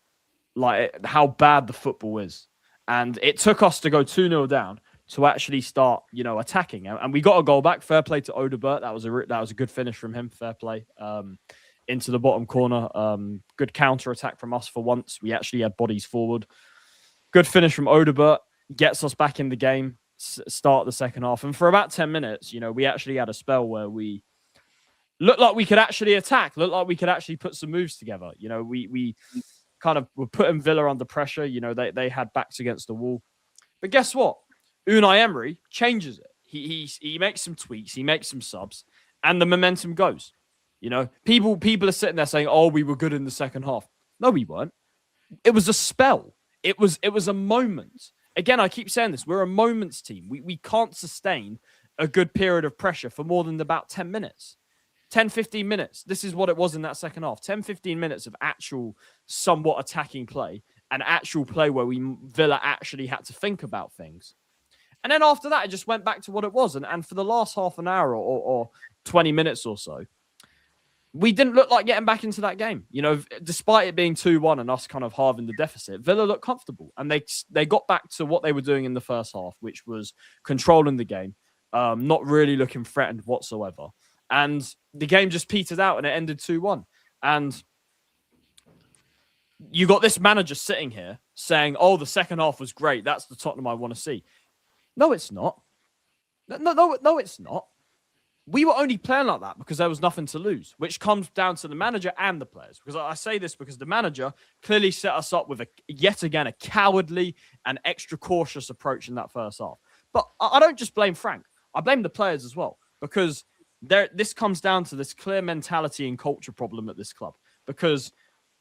B: Like, how bad the football is. And it took us to go 2-0 down to actually start, attacking. And we got a goal back. Fair play to Odobert. That was a good finish from him. Fair play. Into the bottom corner. Good counter attack from us for once. We actually had bodies forward. Good finish from Odobert. Gets us back in the game. Start the second half. And for about 10 minutes, we actually had a spell where we looked like we could actually attack. Looked like we could actually put some moves together. We kind of were putting Villa under pressure. They had backs against the wall. But guess what? Unai Emery changes it. He makes some tweaks. He makes some subs. And the momentum goes. People are sitting there saying, oh, we were good in the second half. No, we weren't. It was a spell. It was a moment. Again, I keep saying this. We're a moments team. We can't sustain a good period of pressure for more than about 10 minutes. 10, 15 minutes. This is what it was in that second half. 10, 15 minutes of actual somewhat attacking play and actual play where Villa actually had to think about things. And then after that, it just went back to what it was. And for the last half an hour or 20 minutes or so, we didn't look like getting back into that game. Despite it being 2-1 and us kind of halving the deficit, Villa looked comfortable. And they got back to what they were doing in the first half, which was controlling the game, not really looking threatened whatsoever. And the game just petered out and it ended 2-1. And you got this manager sitting here saying, oh, the second half was great. That's the Tottenham I want to see. No, it's not. No, it's not. We were only playing like that because there was nothing to lose, which comes down to the manager and the players. Because I say this because the manager clearly set us up with yet again a cowardly and extra cautious approach in that first half. But I don't just blame Frank. I blame the players as well, because this comes down to this clear mentality and culture problem at this club. Because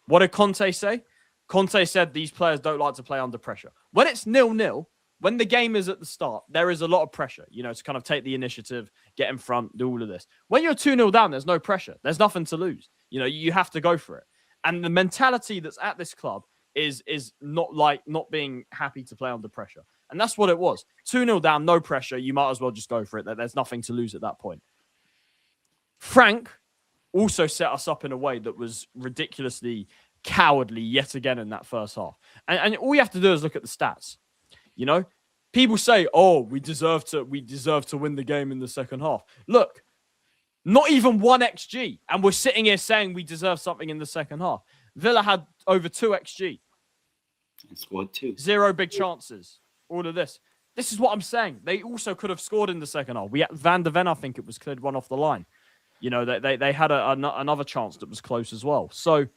B: what did Conte say? Conte said these players don't like to play under pressure. When it's 0-0, when the game is at the start, there is a lot of pressure, to kind of take the initiative, get in front, do all of this. When you're 2-0 down, there's no pressure. There's nothing to lose. You have to go for it. And the mentality that's at this club is not being happy to play under pressure. And that's what it was. 2-0 down, no pressure. You might as well just go for it. There's nothing to lose at that point. Frank also set us up in a way that was ridiculously cowardly yet again in that first half. And all you have to do is look at the stats. People say, oh, we deserve to win the game in the second half. Look, not even 1 XG. And we're sitting here saying we deserve something in the second half. Villa had over 2 XG.
A: And scored 2.
B: 0 big chances. All of this. This is what I'm saying. They also could have scored in the second half. We had Van de Ven, I think it was, cleared one off the line. They had another chance that was close as well. So,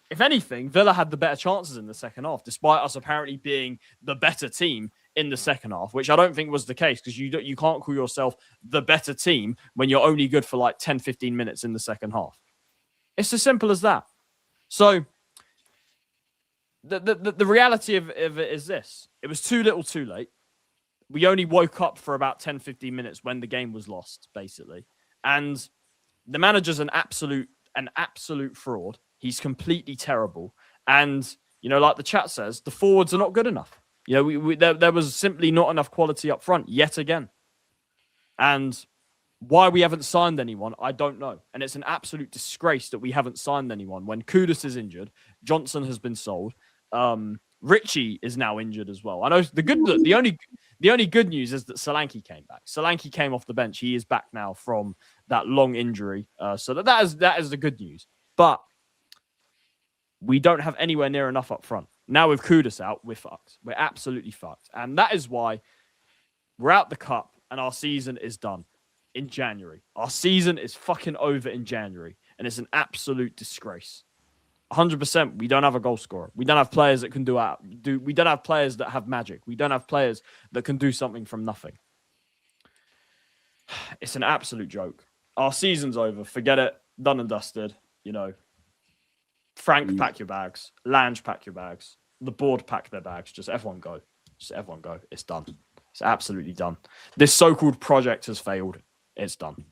B: if anything, Villa had the better chances in the second half, despite us apparently being the better team in the second half, which I don't think was the case because you can't call yourself the better team when you're only good for like 10, 15 minutes in the second half. It's as simple as that. So the reality of it is this. It was too little too late. We only woke up for about 10, 15 minutes when the game was lost, basically. And the manager's an absolute fraud. He's completely terrible. And, like the chat says, the forwards are not good enough. There was simply not enough quality up front yet again. And why we haven't signed anyone, I don't know. And it's an absolute disgrace that we haven't signed anyone. When Kudus is injured, Johnson has been sold. Richie is now injured as well. I know the only good news is that Solanke came back. Solanke came off the bench. He is back now from that long injury. So that is the good news. But we don't have anywhere near enough up front. Now with Kudus out, we're fucked. We're absolutely fucked. And that is why we're out the cup and our season is done in January. Our season is fucking over in January. And it's an absolute disgrace. 100%, we don't have a goal scorer. We don't have players that can we don't have players that have magic. We don't have players that can do something from nothing. It's an absolute joke. Our season's over. Forget it. Done and dusted. Frank, pack your bags. Lange, pack your bags. The board, pack their bags. Just everyone go. It's done. It's absolutely done. This so-called project has failed. It's done.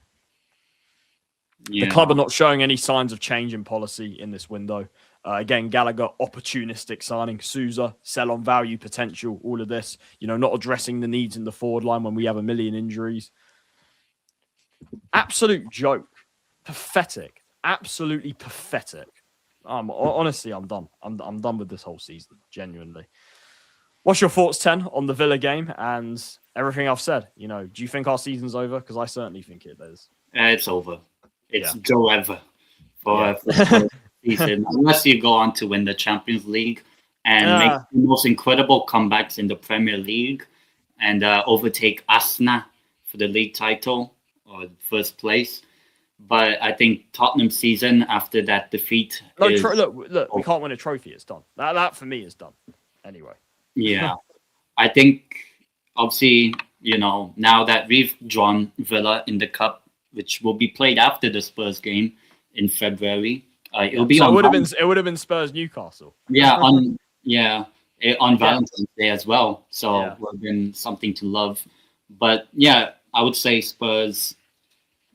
B: Yeah. The club are not showing any signs of change in policy in this window. Again, Gallagher, opportunistic signing. Sousa, sell on value potential. All of this, not addressing the needs in the forward line when we have a million injuries. Absolute joke. Pathetic. Absolutely pathetic. Honestly, I'm done. I'm done with this whole season. Genuinely. What's your thoughts, 10, on the Villa game and everything I've said? Do you think our season's over? Because I certainly think it is.
A: It's over. It's Joe ever for the season, unless you go on to win the Champions League and make the most incredible comebacks in the Premier League and overtake Aston for the league title or first place. But I think Tottenham season after that defeat.
B: Look, we can't win a trophy. It's done. That for me is done. Anyway.
A: Yeah, I think obviously now that we've drawn Villa in the cup, which will be played after the Spurs game in February. It'll be on.
B: It would have been Spurs Newcastle.
A: Yeah, on Valentine's Day as well. So it would have been something to love. But yeah, I would say Spurs.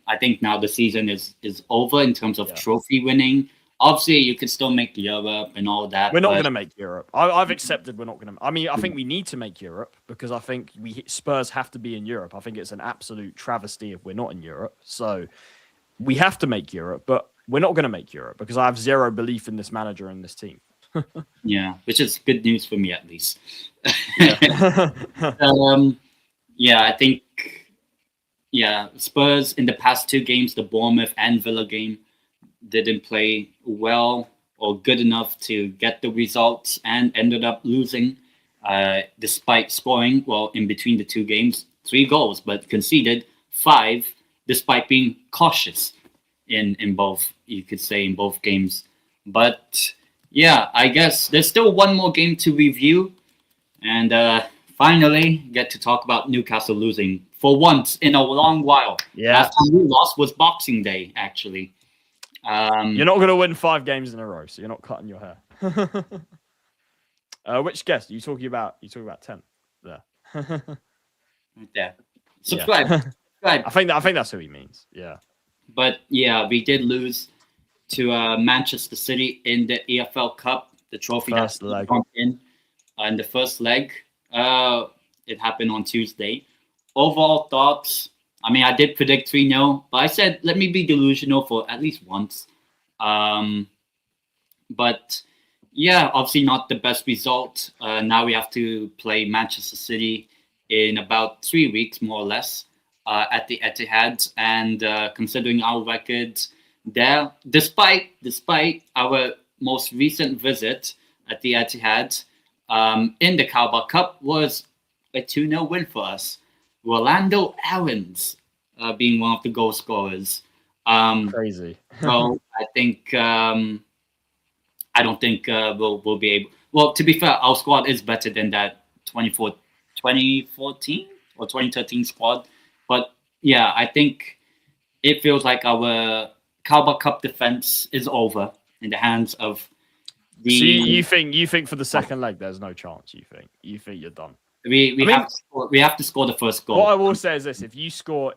A: I think now the season is over in terms of trophy winning. Obviously, you could still make Europe and all that.
B: We're not going to make Europe. I've accepted we're not going to. I mean, I think we need to make Europe because I think Spurs have to be in Europe. I think it's an absolute travesty if we're not in Europe. So we have to make Europe, but we're not going to make Europe because I have zero belief in this manager and this team.
A: Yeah, which is good news for me at least. I think Spurs in the past two games, the Bournemouth and Villa game, didn't play well or good enough to get the results and ended up losing despite scoring, in between the two games, 3 goals, but conceded 5 despite being cautious in both, you could say, in both games. But yeah, I guess there's still one more game to review and finally get to talk about Newcastle losing for once in a long while.
B: Yeah.
A: Last time we lost was Boxing Day, actually.
B: You're not going to win 5 games in a row, so you're not cutting your hair. Which guest are you talking about? You talking about 10 there?
A: Yeah. Subscribe.
B: I think that's who he means. Yeah.
A: But yeah, we did lose to Manchester City in the EFL Cup, the trophy
B: first leg
A: in the first leg. It happened on Tuesday. Overall thoughts. I mean, I did predict 3-0, but I said, let me be delusional for at least once. But yeah, obviously not the best result. Now we have to play Manchester City in about 3 weeks, more or less, at the Etihad. And considering our record there, despite our most recent visit at the Etihad in the Carabao Cup, was a 2-0 win for us. Rolando Aarons being one of the goal scorers.
B: Crazy.
A: So I think I don't think we'll be able. Well, to be fair, our squad is better than that 24-20 2014 or 2013 squad. But yeah, I think it feels like our Carabao Cup defense is over in the hands of the.
B: So you think for the second leg there's no chance? You think you're done?
A: We have to score the first goal.
B: What I will say is this: if you score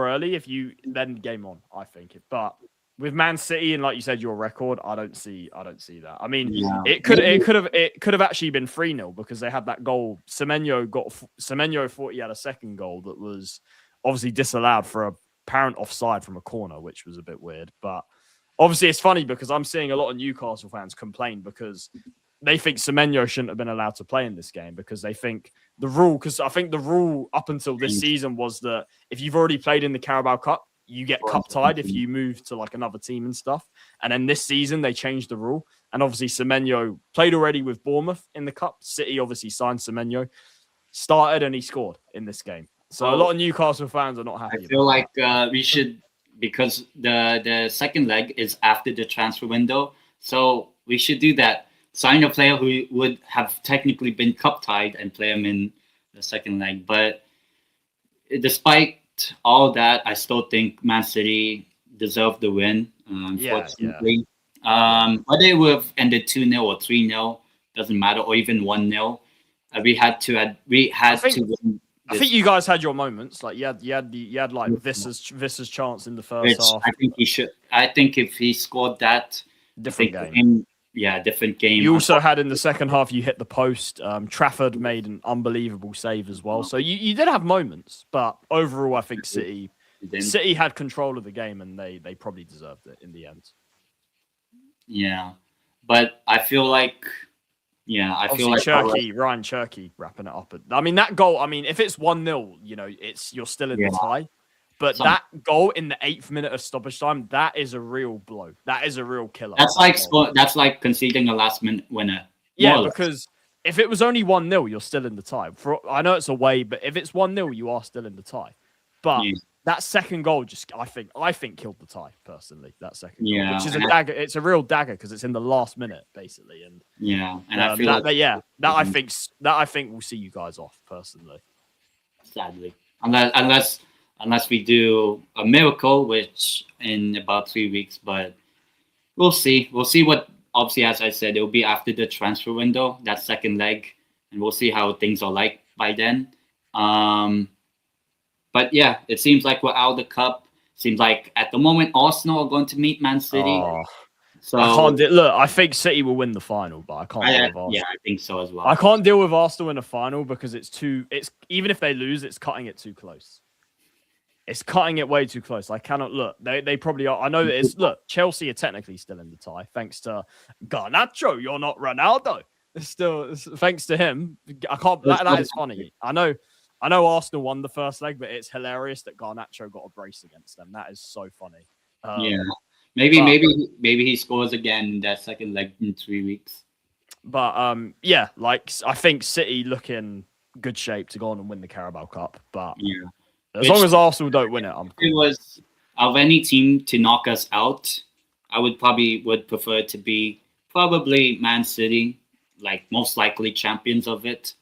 B: early, then game on. I think but with Man City and like you said, your record, I don't see that. I mean, it could have actually been 3-0 because they had that goal. Semenyo thought he had a second goal that was obviously disallowed for a apparent offside from a corner, which was a bit weird. But obviously, it's funny because I'm seeing a lot of Newcastle fans complain because they think Semenyo shouldn't have been allowed to play in this game because they think because I think the rule up until this season was that if you've already played in the Carabao Cup, you get cup tied if you move to like another team and stuff. And then this season they changed the rule. And obviously Semenyo played already with Bournemouth in the cup. City obviously signed Semenyo, started and he scored in this game. So a lot of Newcastle fans are not happy.
A: I feel like we should, because the second leg is after the transfer window. So we should do that. Sign a player who would have technically been cup tied and play him in the second leg. But despite all that, I still think Man City deserved the win, unfortunately. Whether it would have ended 2-0 or 3-0, doesn't matter, or even 1-0. We had to win.
B: I think you guys had your moments. Like you had like Visser's chance in the first half.
A: I think he should. I think if he scored that,
B: different game.
A: Different game.
B: You also had in the second half, you hit the post. Trafford made an unbelievable save as well. So you did have moments, but overall, I think City had control of the game and they probably deserved it in the end.
A: Yeah, but I feel like. Yeah, I feel like
B: Ryan Cherky wrapping it up. I mean, that goal. I mean, if it's 1-0, you're still in the tie. But that goal in the 8th minute of stoppage time, that is a real blow. That is a real killer.
A: That's like conceding a last-minute winner.
B: Yeah, because if it was only 1-0, you're still in the tie. I know it's away, but if it's 1-0, you are still in the tie. But that second goal I think killed the tie personally. That second goal, which is a dagger. It's a real dagger because it's in the last minute basically. And
A: I feel
B: I think we'll see you guys off personally.
A: Sadly, unless we do a miracle, which in about 3 weeks, but we'll see. We'll see what. Obviously, as I said, it will be after the transfer window, that second leg, and we'll see how things are like by then. But yeah, it seems like we're out of the cup. Seems like at the moment Arsenal are going to meet Man City. So
B: I think City will win the final, but I can't deal with Arsenal.
A: Yeah, I think so as well.
B: I can't deal with Arsenal in a final because it's even if they lose, it's cutting it too close. It's cutting it way too close. I cannot look. They probably are. I know that Chelsea are technically still in the tie thanks to Garnacho. You're not Ronaldo. It's still thanks to him. I can't. That is funny. I know Arsenal won the first leg, but it's hilarious that Garnacho got a brace against them. That is so funny.
A: Maybe he scores again in that second leg in 3 weeks.
B: But I think City look in good shape to go on and win the Carabao Cup. But as long as Arsenal don't win it, I'm cool.
A: It was of any team to knock us out, I would prefer it to be probably Man City, like most likely champions of it.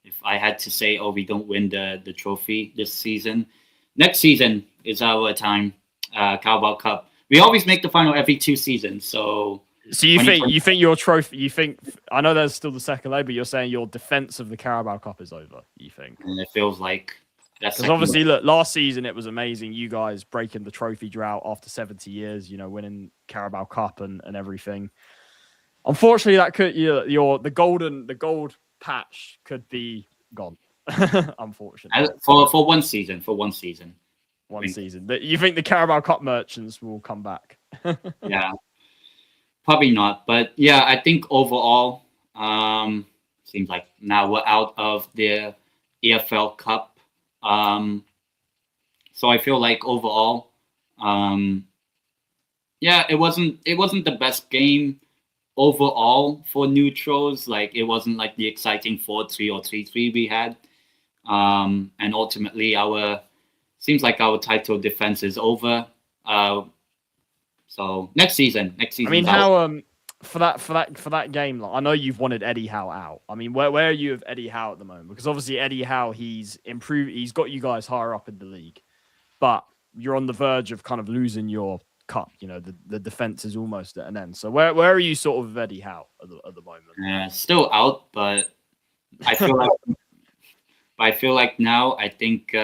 A: If I had to say, we don't win the trophy this season. Next season is our time, Carabao Cup. We always make the final every 2 seasons. So
B: you think your trophy? I know there's still the second leg, but you're saying your defense of the Carabao Cup is over. You think?
A: And it feels like that's
B: because obviously, look, last season it was amazing. You guys breaking the trophy drought after 70 years. Winning Carabao Cup and everything. Unfortunately, that could the gold patch could be gone. Unfortunately,
A: for one season.
B: You think the Carabao Cup merchants will come back?
A: Yeah, probably not. But yeah, I think overall, seems like now we're out of the EFL Cup. So I feel like overall, it wasn't the best game overall for neutrals. Like it wasn't like the exciting 4-3 or 3-3 we had. And ultimately seems like our title defense is over. So next season.
B: I mean, for that game, like, I know you've wanted Eddie Howe out. I mean, where are you of Eddie Howe at the moment? Because obviously Eddie Howe, he's improved. He's got you guys higher up in the league, but you're on the verge of kind of losing your cup. You know, the defense is almost at an end. So where are you sort of Eddie Howe at the moment?
A: Yeah, still out, but I feel like now I think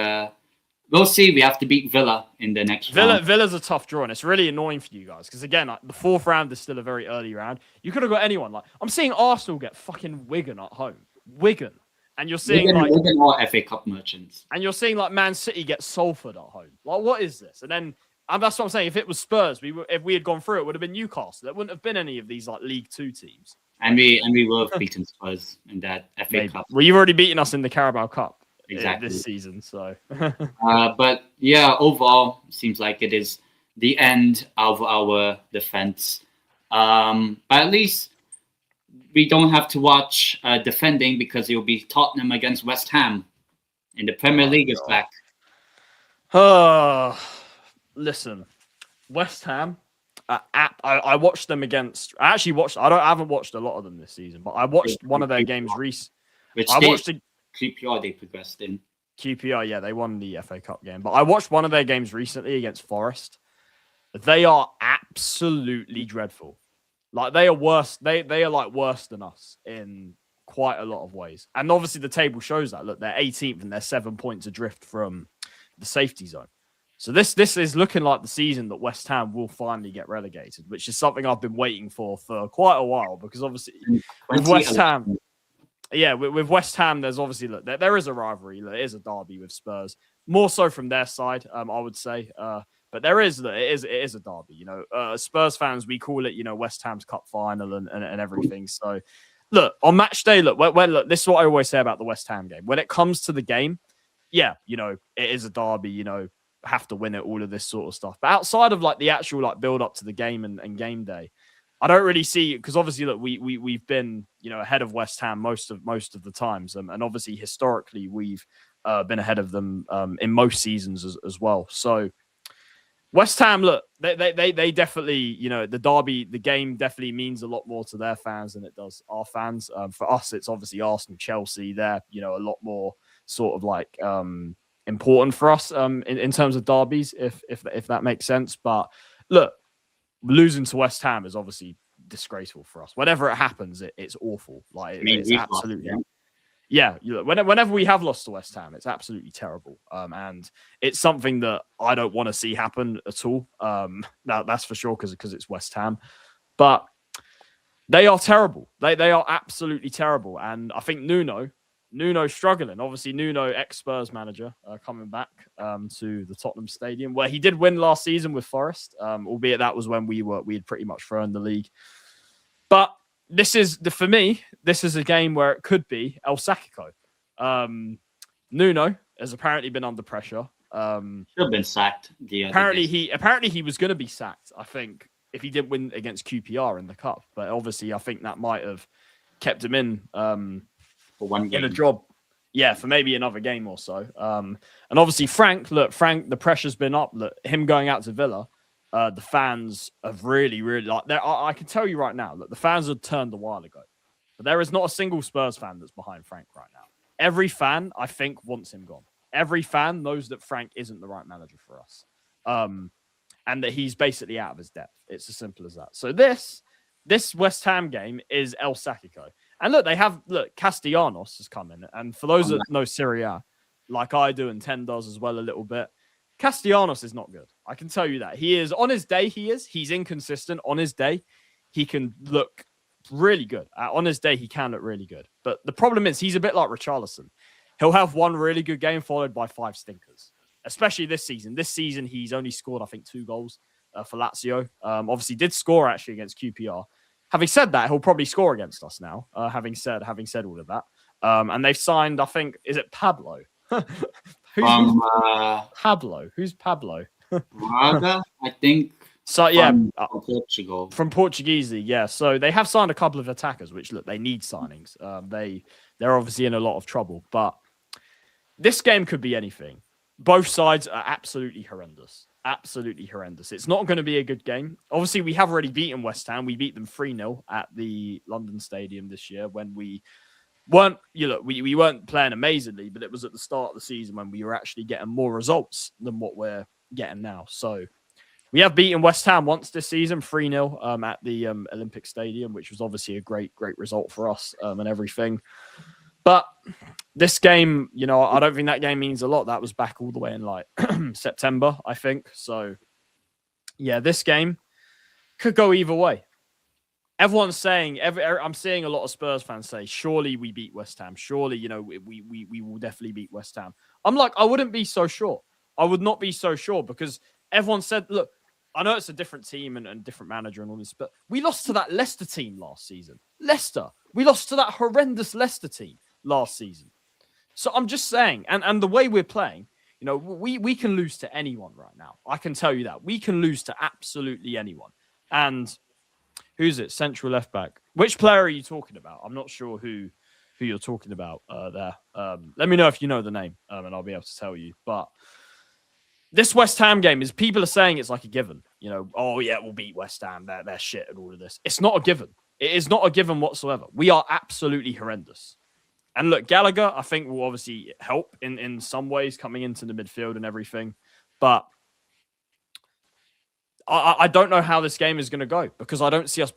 A: we'll see. We have to beat Villa in the next round.
B: Villa's a tough draw, and it's really annoying for you guys because again, like, the fourth round is still a very early round. You could have got anyone. Like I'm seeing Arsenal get fucking Wigan at home, and you're seeing
A: Wigan or FA Cup merchants,
B: and you're seeing like Man City get Salford at home. Like what is this? And then that's what I'm saying. If it was Spurs, if we had gone through, it would have been Newcastle. There wouldn't have been any of these like League Two teams.
A: And we will have beaten Spurs in that FA Cup.
B: Well, you've already beaten us in the Carabao Cup.
A: Exactly.
B: This season, so.
A: But yeah, overall, seems like it is the end of our defense. But at least we don't have to watch defending because it will be Tottenham against West Ham in the Premier League is back.
B: Listen, West Ham. I watched them against. I haven't watched a lot of them this season, but I watched one of their games recently.
A: QPR they progressed in.
B: QPR, yeah, they won the FA Cup game. But I watched one of their games recently against Forest. They are absolutely dreadful. Like they are worse. They are like worse than us in quite a lot of ways. And obviously the table shows that. Look, they're 18th and they're 7 points adrift from the safety zone. So this is looking like the season that West Ham will finally get relegated, which is something I've been waiting for quite a while because obviously with West Ham. Yeah, with West Ham, there's obviously there is a rivalry. There is a derby with Spurs, more so from their side, I would say. But it is a derby. You know, Spurs fans, we call it, you know, West Ham's cup final and everything. So, look, on match day, look, this is what I always say about the West Ham game. When it comes to the game, yeah, you know, it is a derby. You know, have to win it, all of this sort of stuff. But outside of like the actual like build up to the game and game day, I don't really see, because obviously, look, we've been, you know, ahead of West Ham most of the times, and obviously historically we've been ahead of them in most seasons as well. So West Ham, look, they definitely, you know, the game definitely means a lot more to their fans than it does our fans. For us, it's obviously Arsenal, Chelsea. They're, you know, a lot more sort of like important for us in terms of derbies, if that makes sense. But look, losing to West Ham is obviously disgraceful for us. Whenever it happens, it's awful. Like it's absolutely, whenever we have lost to West Ham, it's absolutely terrible. And it's something that I don't want to see happen at all. That's for sure because it's West Ham, but they are terrible. They are absolutely terrible. And I think Nuno's struggling. Obviously, Nuno, ex-Spurs manager, coming back to the Tottenham Stadium, where he did win last season with Forest, albeit that was when we had pretty much thrown the league. But for me, this is a game where it could be El Sacico. Nuno has apparently been under pressure.
A: Should have been sacked.
B: Apparently he was going to be sacked, I think, if he didn't win against QPR in the cup. But obviously, I think that might have kept him in
A: for one game.
B: In a job, yeah, for maybe another game or so. And obviously Frank, the pressure's been up. Look, him going out to Villa, the fans have really like. I can tell you right now, look, the fans had turned a while ago, but there is not a single Spurs fan that's behind Frank right now. Every fan, I think, wants him gone. Every fan knows that Frank isn't the right manager for us, and that he's basically out of his depth. It's as simple as that. So this West Ham game is El Sacico. And look, Castellanos has come in. And for those that know Serie A, like I do, and Ten does as well a little bit, Castellanos is not good. I can tell you that. He is, on his day, he's inconsistent. On his day, he can look really good. On his day, he can look really good. But the problem is he's a bit like Richarlison. He'll have one really good game followed by 5 stinkers, especially this season. This season, he's only scored, I think, 2 goals for Lazio. Obviously, did score actually against QPR. Having said that, he'll probably score against us now. Having said all of that, and they've signed, I think, is it Pablo? Pablo? Who's Pablo?
A: Braga, I think.
B: So yeah,
A: from Portugal.
B: From Portuguese, yeah. So they have signed a couple of attackers, which look, they need signings. They're obviously in a lot of trouble, but this game could be anything. Both sides are absolutely horrendous. absolutely horrendous. It's not going to be a good game. Obviously, we have already beaten West Ham. We beat them 3-0 at the London Stadium this year when we weren't, we weren't playing amazingly, but it was at the start of the season when we were actually getting more results than what we're getting now. So we have beaten West Ham once this season, 3-0 at the Olympic Stadium, which was obviously a great result for us and everything. But this game, I don't think that game means a lot. That was back all the way in like September, I think. So, yeah, this game could go either way. Everyone's saying, I'm seeing a lot of Spurs fans say, surely we beat West Ham. Surely, we will definitely beat West Ham. I'm like, I wouldn't be so sure. I would not be so sure because everyone said, look, I know it's a different team and different manager and all this, but we lost to that Leicester team last season. Leicester. We lost to that horrendous Leicester team last season. So I'm just saying, and the way we're playing, we can lose to anyone right now. I can tell you that. We can lose to absolutely anyone. And who's it? Central left back. Which player are you talking about? I'm not sure who you're talking about there. Let me know if you know the name, and I'll be able to tell you. But this West Ham game is people are saying it's like a given. Oh yeah, we'll beat West Ham. They're shit and all of this. It's not a given. It is not a given whatsoever. We are absolutely horrendous. And look, Gallagher, I think, will obviously help in some ways coming into the midfield and everything. But I don't know how this game is going to go because I don't see us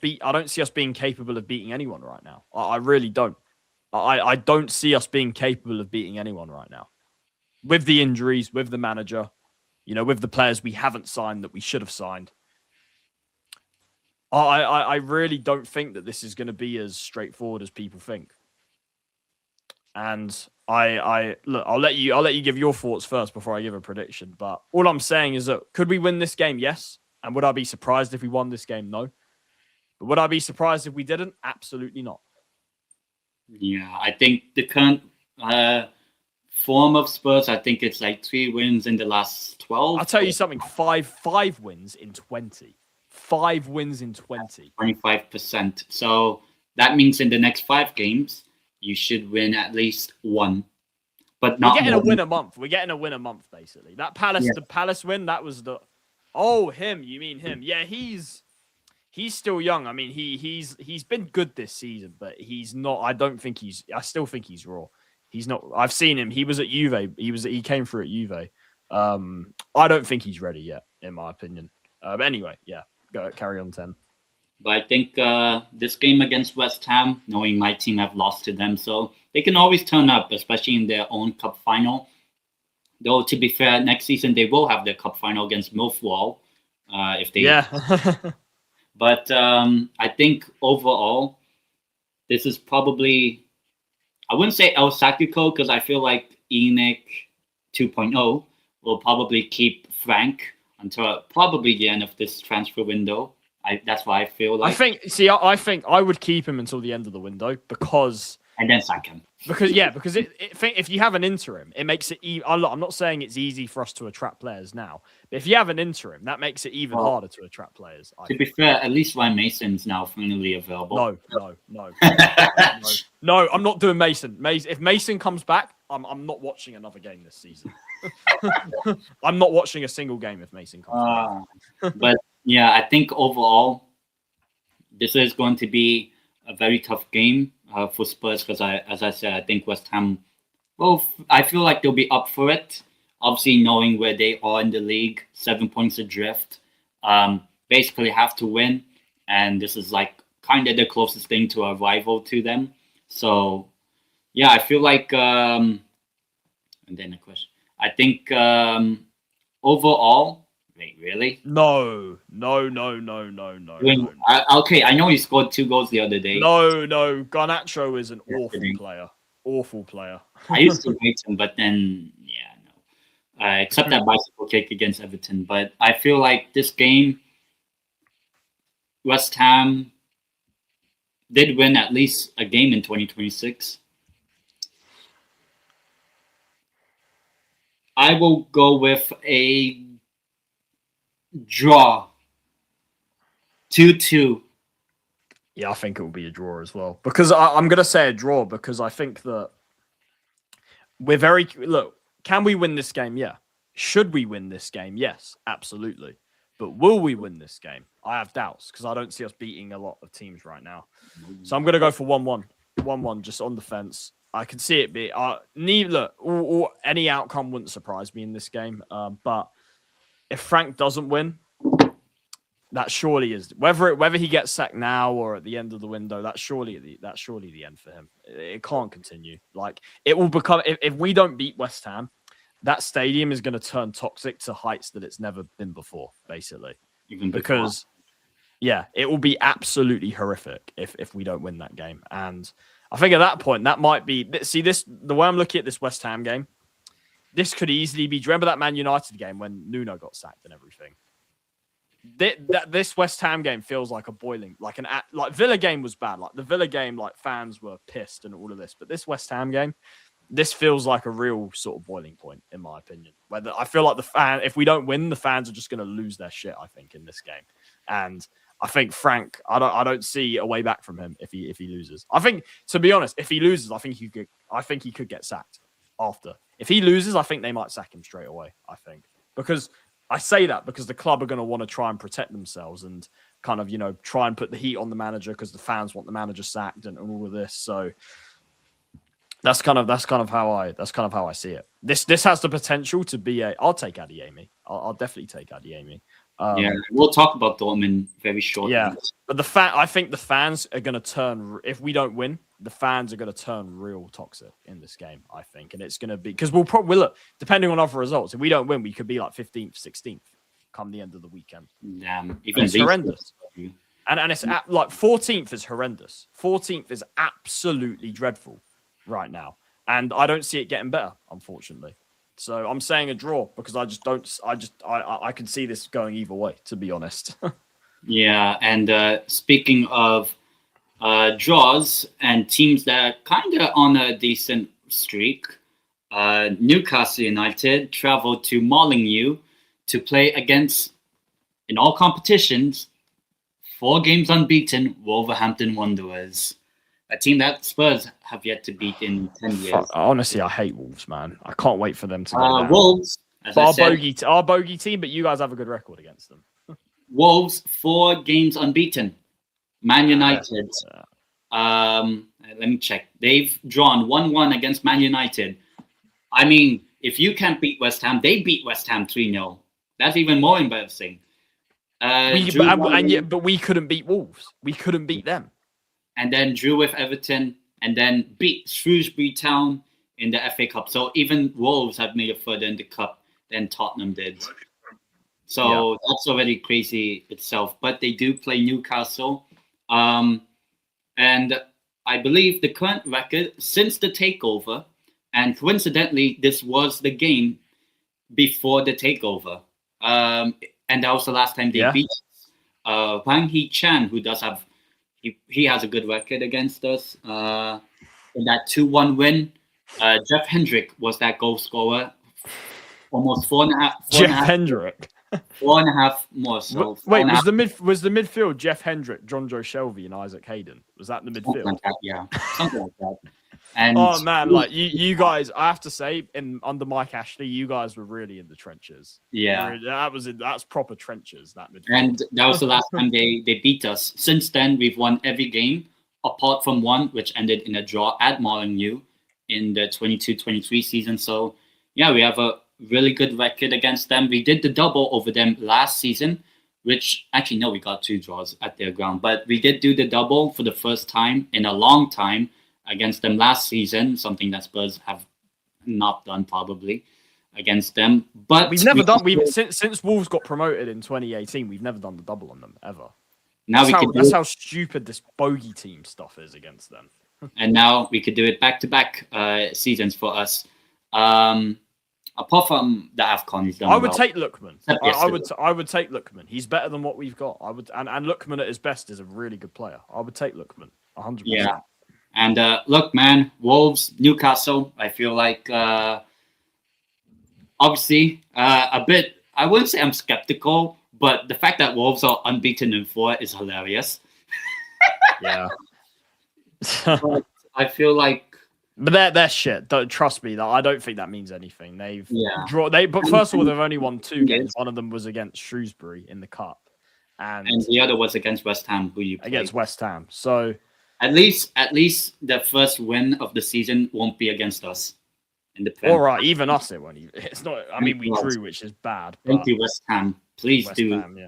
B: being capable of beating anyone right now. I really don't. I don't see us being capable of beating anyone right now. With the injuries, with the manager, with the players we haven't signed that we should have signed. I really don't think that this is going to be as straightforward as people think. And look, I'll let you give your thoughts first before I give a prediction. But all I'm saying is that could we win this game? Yes. And would I be surprised if we won this game? No. But would I be surprised if we didn't? Absolutely not.
A: Yeah, I think the current form of Spurs, I think it's like 3 wins in the last 12.
B: I'll tell you something. Five wins in 20. 5 wins in 20.
A: 25%. So that means in the next 5 games, you should win at least 1. But not
B: We're getting a win a month. We're getting a win a month, basically. That Palace,
A: Yeah.
B: The Palace win, that was the... Oh, him. You mean him. Yeah, he's still young. I mean, he's been good this season, but he's not... I still think he's raw. He's not... I've seen him. He was at Juve. He came through at Juve. I don't think he's ready yet, in my opinion. But anyway, yeah. Carry on, 10.
A: But I think this game against West Ham, knowing my team have lost to them, so they can always turn up, especially in their own cup final. Though, to be fair, next season they will have their cup final against Millwall. If they...
B: Yeah.
A: But I think overall, this is probably... I wouldn't say El Sacico because I feel like ENIC 2.0 will probably keep Frank until probably the end of this transfer window. That's why I feel like.
B: I think I would keep him until the end of the window because.
A: And then sack him.
B: Because if you have an interim, it makes it. I'm not saying it's easy for us to attract players now, but if you have an interim, that makes it even harder to attract players.
A: To be fair, at least Ryan Mason's now finally available.
B: No, I'm not doing Mason. If Mason comes back, I'm not watching another game this season. I'm not watching a single game if Mason comes back.
A: But yeah, I think overall, this is going to be a very tough game for Spurs because, as I said, I think West Ham, well, I feel like they'll be up for it. Obviously, knowing where they are in the league, 7 points adrift, basically have to win. And this is like kind of the closest thing to a rival to them. So, yeah, I feel like, and then a question. I think overall, wait, really?
B: No.
A: Okay, I know he scored 2 goals the other day.
B: No. Garnacho is an awful player.
A: I used to hate him, but then, yeah, no. Except that bicycle kick against Everton. But I feel like this game, West Ham did win at least a game in 2026. I will go with a draw. 2-2.
B: Yeah, I think it will be a draw as well. Because I'm going to say a draw because I think that we're very... Look, can we win this game? Yeah. Should we win this game? Yes, absolutely. But will we win this game? I have doubts because I don't see us beating a lot of teams right now. So I'm going to go for 1-1. 1-1 just on the fence. I can see it be any outcome wouldn't surprise me in this game. But if Frank doesn't win, that surely is whether he gets sacked now or at the end of the window. That's surely the end for him. It can't continue. Like it will become if we don't beat West Ham, that stadium is going to turn toxic to heights that it's never been before. Basically, because it will be absolutely horrific if we don't win that game. And I think at that point that might be the way I'm looking at this West Ham game. This could easily be. Do you remember that Man United game when Nuno got sacked and everything? This West Ham game feels like a boiling, like Villa game was bad. Like the Villa game, like fans were pissed and all of this. But this West Ham game, this feels like a real sort of boiling point, in my opinion. Whether I feel like if we don't win, the fans are just going to lose their shit. I think in this game, and I think Frank, I don't see a way back from him if he loses. I think, to be honest, if he loses, I think he could get sacked after. If he loses, I think they might sack him straight away. I think because. I say that because the club are going to want to try and protect themselves and kind of, try and put the heat on the manager because the fans want the manager sacked and all of this. So that's kind of how I see it. This has the potential to be I'll take Adeyemi. I'll definitely take Adeyemi.
A: We'll talk about Dortmund very shortly.
B: Yeah, but I think the fans are going to turn if we don't win. The fans are going to turn real toxic in this game, I think. And it's going to be because we'll probably look, depending on other results, if we don't win, we could be like 15th, 16th come the end of the weekend.
A: Damn,
B: it's horrendous. And it's like 14th is horrendous. 14th is absolutely dreadful right now. And I don't see it getting better, unfortunately. So I'm saying a draw because I can see this going either way, to be honest.
A: Yeah. And speaking of draws and teams that are kind of on a decent streak, Newcastle United traveled to Molineux to play against, in all competitions, 4 games unbeaten Wolverhampton Wanderers, a team that Spurs have yet to beat in 10 years.
B: Honestly, I hate Wolves, man. I can't wait for them to go down.
A: Wolves,
B: our bogey team, but you guys have a good record against them.
A: Wolves, 4 games unbeaten. Man United, let me check. They've drawn 1-1 against Man United. I mean, if you can't beat West Ham, they beat West Ham 3-0. That's even more embarrassing.
B: But we couldn't beat Wolves. We couldn't beat them.
A: And then drew with Everton, and then beat Shrewsbury Town in the FA Cup. So even Wolves have made it further in the Cup than Tottenham did. So that's already crazy itself. But they do play Newcastle. And I believe the current record since the takeover, and coincidentally, this was the game before the takeover. And that was the last time they beat Wang Hee-chan, who does have, he has a good record against us. In that 2-1 win, Jeff Hendrick was that goal scorer. Almost 4.5.
B: Jeff Hendrick.
A: 4.5 more. So
B: wait, was the midfield Jeff Hendrick, John Joe Shelby, and Isaac Hayden? Was that the midfield?
A: Like that, yeah, something like that. And
B: oh man, like you guys, I have to say, under Mike Ashley, you guys were really in the trenches.
A: Yeah,
B: that's proper trenches. That midfield.
A: And that was the last time they beat us. Since then, we've won every game apart from one, which ended in a draw at Molineux in the 22-23 season. So yeah, we have a really good record against them. We did the double over them last season, which actually, no, we got 2 draws at their ground. But we did do the double for the first time in a long time against them last season, something that Spurs have not done probably against them. But
B: we've never done, since Wolves got promoted in 2018, we've never done the double on them, ever.
A: Now
B: that's how stupid this bogey team stuff is against them.
A: And now we could do it back-to-back seasons for us. Apart from the AFCON, he's done
B: I would take Lookman. I would take Lookman. He's better than what we've got. And Lookman at his best is a really good player. I would take Lookman 100%.
A: Yeah. And look, man, Wolves, Newcastle, I feel like obviously a bit, I wouldn't say I'm skeptical, but the fact that Wolves are unbeaten in 4 is hilarious.
B: Yeah.
A: But I feel like
B: But they're shit. Don't trust me. I don't think that means anything. They've draw. But first of all, they've only won 2 games. One of them was against Shrewsbury in the cup, and
A: the other was against West Ham, who you played.
B: Against West Ham. So
A: at least the first win of the season won't be against us in the Prem.
B: All right, even us it won't. It's not. I mean, we drew, which is bad.
A: Thank you, West Ham. Please
B: West
A: do
B: Ham,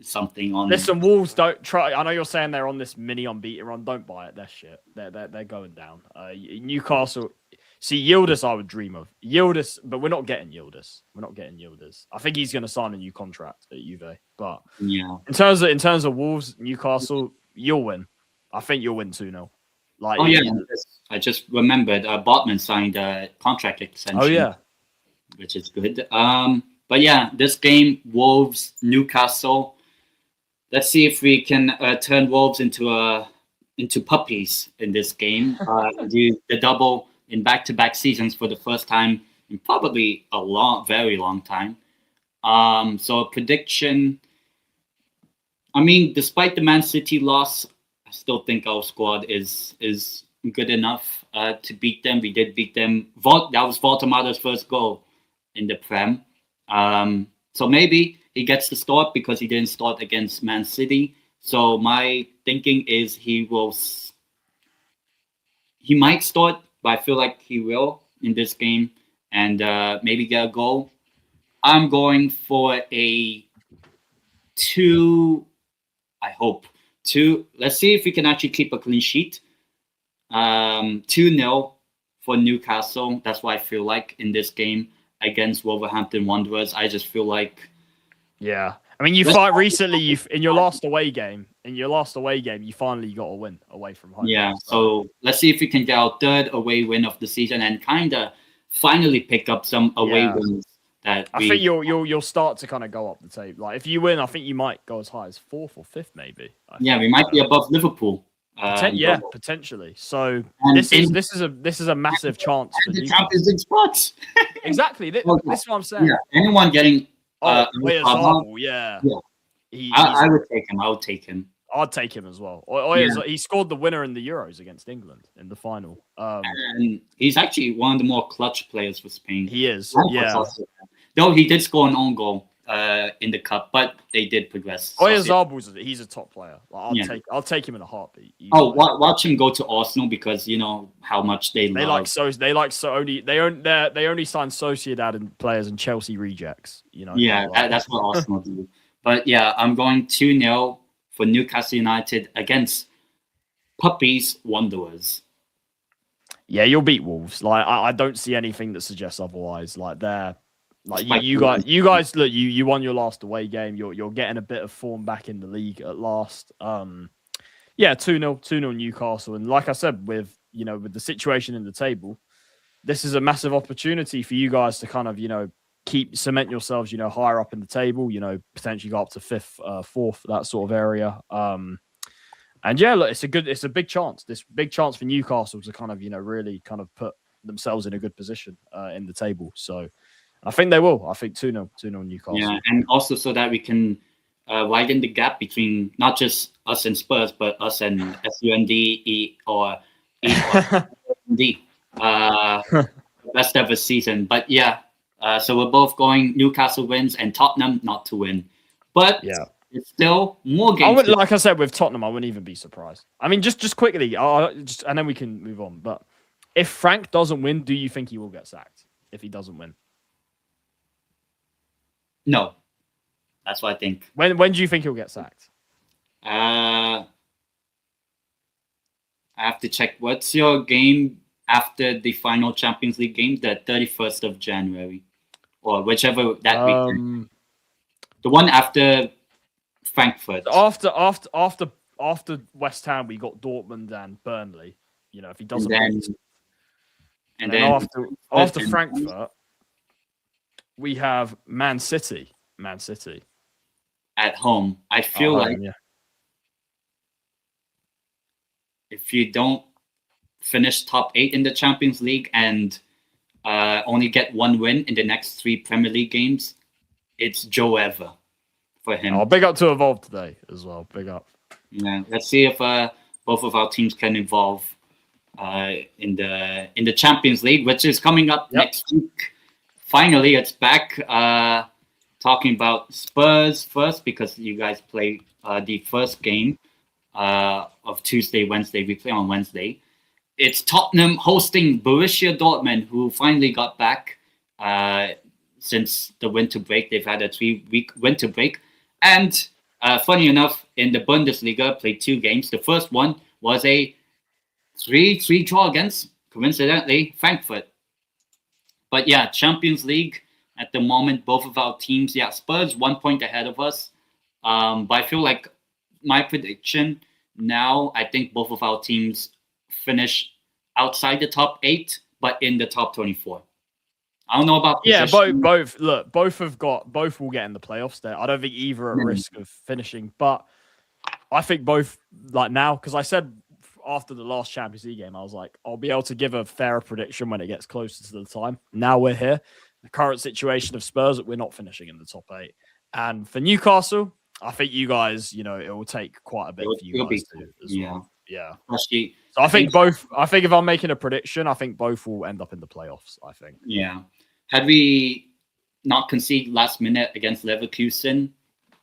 A: something on.
B: Listen, Wolves don't try. I know you're saying they're on this mini unbeaten run. Don't buy it. They're shit. They're going down. Newcastle. See, Yildiz, I would dream of Yildiz, but we're not getting Yildiz. We're not getting Yildiz. I think he's going to sign a new contract at Juve. But
A: yeah,
B: in terms of Wolves, Newcastle, you'll win. I think you'll win 2-0. Like,
A: I just remembered Botman signed a contract extension.
B: Oh yeah,
A: which is good. But yeah, this game, Wolves, Newcastle. Let's see if we can turn Wolves into puppies in this game. Do the double in back-to-back seasons for the first time in probably a very long time. So a prediction. I mean, despite the Man City loss, I still think our squad is good enough to beat them. We did beat them. That was Voltemada's first goal in the Prem. So maybe he gets the start because he didn't start against Man City. So my thinking is he might start, but I feel like he will in this game and maybe get a goal. I'm going for a 2. I hope 2. Let's see if we can actually keep a clean sheet. 2-0 for Newcastle. That's what I feel like in this game against Wolverhampton Wanderers. I just feel like,
B: yeah. I mean, recently. In your last away game, you finally got a win away from home.
A: Yeah. So let's see if we can get our 3rd away win of the season and kind of finally pick up some away wins. I
B: think you'll start to kind of go up the table. Like if you win, I think you might go as high as 4th or 5th, maybe.
A: We might be above Liverpool.
B: Potentially. So this is a massive chance for
A: the Champions League spots.
B: Exactly. This is what I'm saying.
A: Yeah. Anyone getting
B: I
A: would take him. I would take him.
B: I'd take him as well. He scored the winner in the Euros against England in the final.
A: And he's actually one of the more clutch players for Spain.
B: He is.
A: Though he did score an own goal in the cup, but they did progress.
B: He's a top player. I'll take him in a heartbeat.
A: Watch him go to Arsenal because you know how much they
B: only sign Sociedad and players and Chelsea rejects. You know.
A: Yeah, that's what Arsenal do. But yeah, I'm going 2-0 for Newcastle United against Puppies Wanderers.
B: Yeah, you'll beat Wolves. Like I don't see anything that suggests otherwise. Like they're. Like you guys, look, you won your last away game. You're getting a bit of form back in the league at last. 2-0 Newcastle. And like I said, with the situation in the table, this is a massive opportunity for you guys to kind of, cement yourselves, higher up in the table, potentially go up to 5th, 4th, that sort of area. And yeah, look, it's a big chance. This big chance for Newcastle to kind of, really kind of put themselves in a good position in the table. So I think they will. I think 2-0 Newcastle. Yeah,
A: and also so that we can widen the gap between not just us and Spurs, but us and SUND or ED. Best ever season. But yeah, so we're both going Newcastle wins and Tottenham not to win. But it's still more games.
B: Like I said, with Tottenham, I wouldn't even be surprised. I mean, just quickly, and then we can move on. But if Frank doesn't win, do you think he will get sacked if he doesn't win?
A: No, that's what I think.
B: When do you think he'll get sacked?
A: I have to check. What's your game after the final Champions League game? The 31st of January, or whichever that weekend. The one after Frankfurt.
B: After West Ham, we got Dortmund and Burnley. If he doesn't win, and then after Frankfurt. We have Man City
A: at home. I feel if you don't finish top 8 in the Champions League and only get 1 win in the next 3 Premier League games, it's Joe Ever for him.
B: Big up to Evolve today as well. Big up.
A: Yeah, let's see if both of our teams can evolve in the Champions League, which is coming up next week. Finally, it's back. Talking about Spurs first because you guys play the first game of Tuesday, Wednesday. We play on Wednesday. It's Tottenham hosting Borussia Dortmund, who finally got back since the winter break. They've had a 3-week winter break. And funny enough, in the Bundesliga, played 2 games. The first one was a 3-3 draw against, coincidentally, Frankfurt. But yeah, Champions League at the moment, both of our teams, Spurs 1 point ahead of us. But I feel like my prediction now, I think both of our teams finish outside the top 8, but in the top 24. I don't know about position.
B: Yeah, both. Look, both will get in the playoffs. There, I don't think either are at risk of finishing, but I think both like now because I said after the last Champions League game, I was like, I'll be able to give a fairer prediction when it gets closer to the time. Now we're here. The current situation of Spurs, we're not finishing in the top 8, and for Newcastle, I think you guys, it will take quite a bit for you guys to as well. Yeah.
A: Especially,
B: so I think both. I think if I'm making a prediction, I think both will end up in the playoffs. I think.
A: Yeah. Had we not conceded last minute against Leverkusen,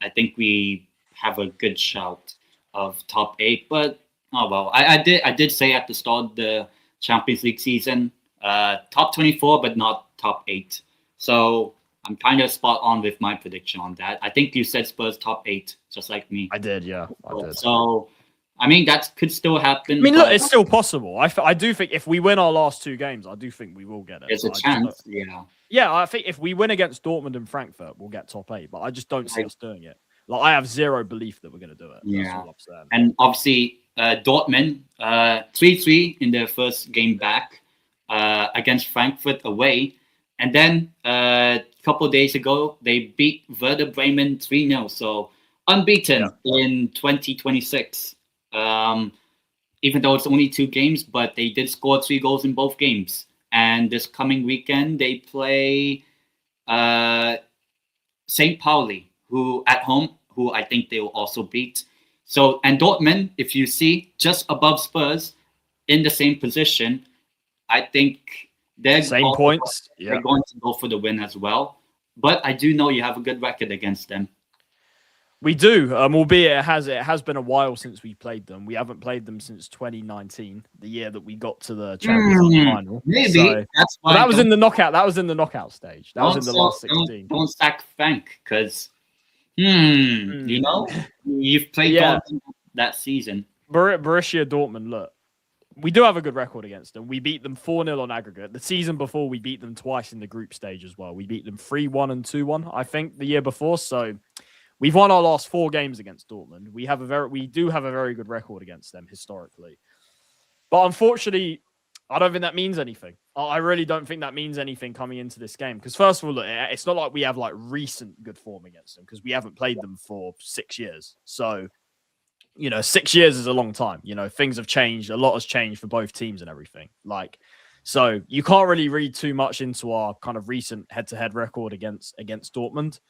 A: I think we have a good shout of top 8. But oh well, I did say at the start of the Champions League season, top 24, but not top 8. So I'm kind of spot on with my prediction on that. I think you said Spurs top 8, just like me.
B: I did, yeah. I did.
A: So, I mean, that could still happen.
B: I mean, look, it's still possible. I do think if we win our last 2 games, I do think we will get it.
A: There's a chance, yeah.
B: Yeah, I think if we win against Dortmund and Frankfurt, we'll get top 8. But I just don't see us doing it. Like, I have zero belief that we're going to do it.
A: Yeah.
B: That's all I'm saying.
A: And obviously, Dortmund, 3-3 in their first game back against Frankfurt away. And then a couple of days ago, they beat Werder Bremen 3-0. So unbeaten in 2026. Even though it's only 2 games, but they did score 3 goals in both games. And this coming weekend, they play St. Pauli, who at home, who I think they will also beat. So, and Dortmund, if you see, just above Spurs, in the same position, I think they're
B: same points.
A: They're going to go for the win as well. But I do know you have a good record against them.
B: We do, albeit it has been a while since we played them. We haven't played them since 2019, the year that we got to the Champions League final.
A: Maybe
B: so,
A: that's why
B: that was in the knockout. That was in the knockout stage. That was in the last 16.
A: Don't sack Frank because, you've played that season.
B: Borussia Dortmund. Look, we do have a good record against them. We beat them 4-0 on aggregate. The season before, we beat them twice in the group stage as well. We beat them 3-1 and 2-1, I think, the year before. So. We've won our last 4 games against Dortmund. We do have a very good record against them historically. But unfortunately, I don't think that means anything. I really don't think that means anything coming into this game. Because first of all, look, it's not like we have like recent good form against them because we haven't played them for 6 years. So, 6 years is a long time. Things have changed. A lot has changed for both teams and everything. So you can't really read too much into our kind of recent head-to-head record against Dortmund.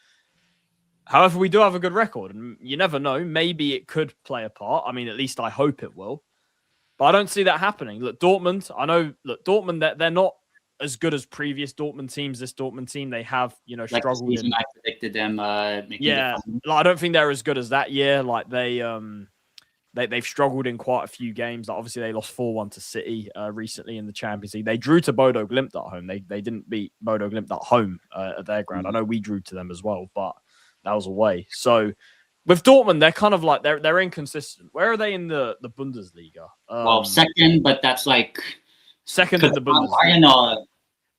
B: However, we do have a good record, and you never know. Maybe it could play a part. I mean, at least I hope it will. But I don't see that happening. Look, Dortmund, Dortmund, they're not as good as previous Dortmund teams. This Dortmund team, they have, struggled.
A: I predicted them.
B: I don't think they're as good as that year. They've struggled in quite a few games. Obviously, they lost 4-1 to City recently in the Champions League. They drew to Bodo Glimt at home. They didn't beat Bodo Glimt at home at their ground. I know we drew to them as well, but that was away. So with Dortmund, they're kind of like they're inconsistent. Where are they in the Bundesliga?
A: Second, but that's like
B: second in the Bundesliga.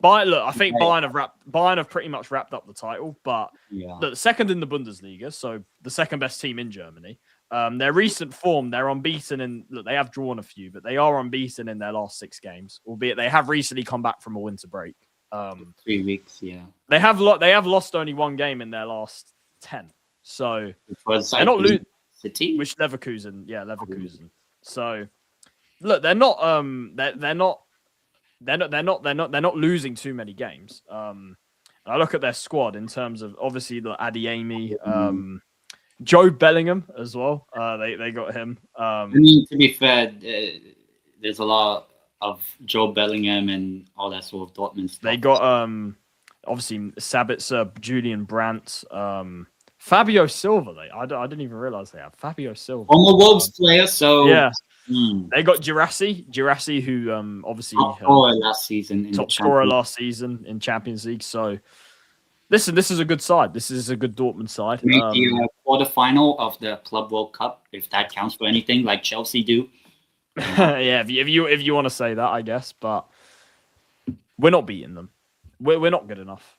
B: I think Bayern have pretty much wrapped up the title, but the second in the Bundesliga, so the second best team in Germany. Their recent form, they're unbeaten they have drawn a few, but they are unbeaten in their last 6 games, albeit they have recently come back from a winter break.
A: 3 weeks,
B: They have lost only 1 game in their last 10. So they're not losing.
A: City,
B: which Leverkusen, Leverkusen. So look, they're not losing too many games. I look at their squad in terms of obviously the Adeyemi, Joe Bellingham as well. They got him.
A: I mean, to be fair, there's a lot of Joe Bellingham and all that sort of Dortmund stuff.
B: They got obviously Sabitzer, Julian Brandt, Fabio Silva. I didn't even realize they have Fabio Silva.
A: Former Wolves player, so
B: yeah. They got Girassi, who obviously
A: top scorer last season.
B: Top scorer last season in Champions League. So listen, this is a good side. This is a good Dortmund side.
A: Made the quarterfinal of the Club World Cup, if that counts for anything, like Chelsea do.
B: Yeah, if you want to say that, I guess, but we're not beating them. We're not good enough.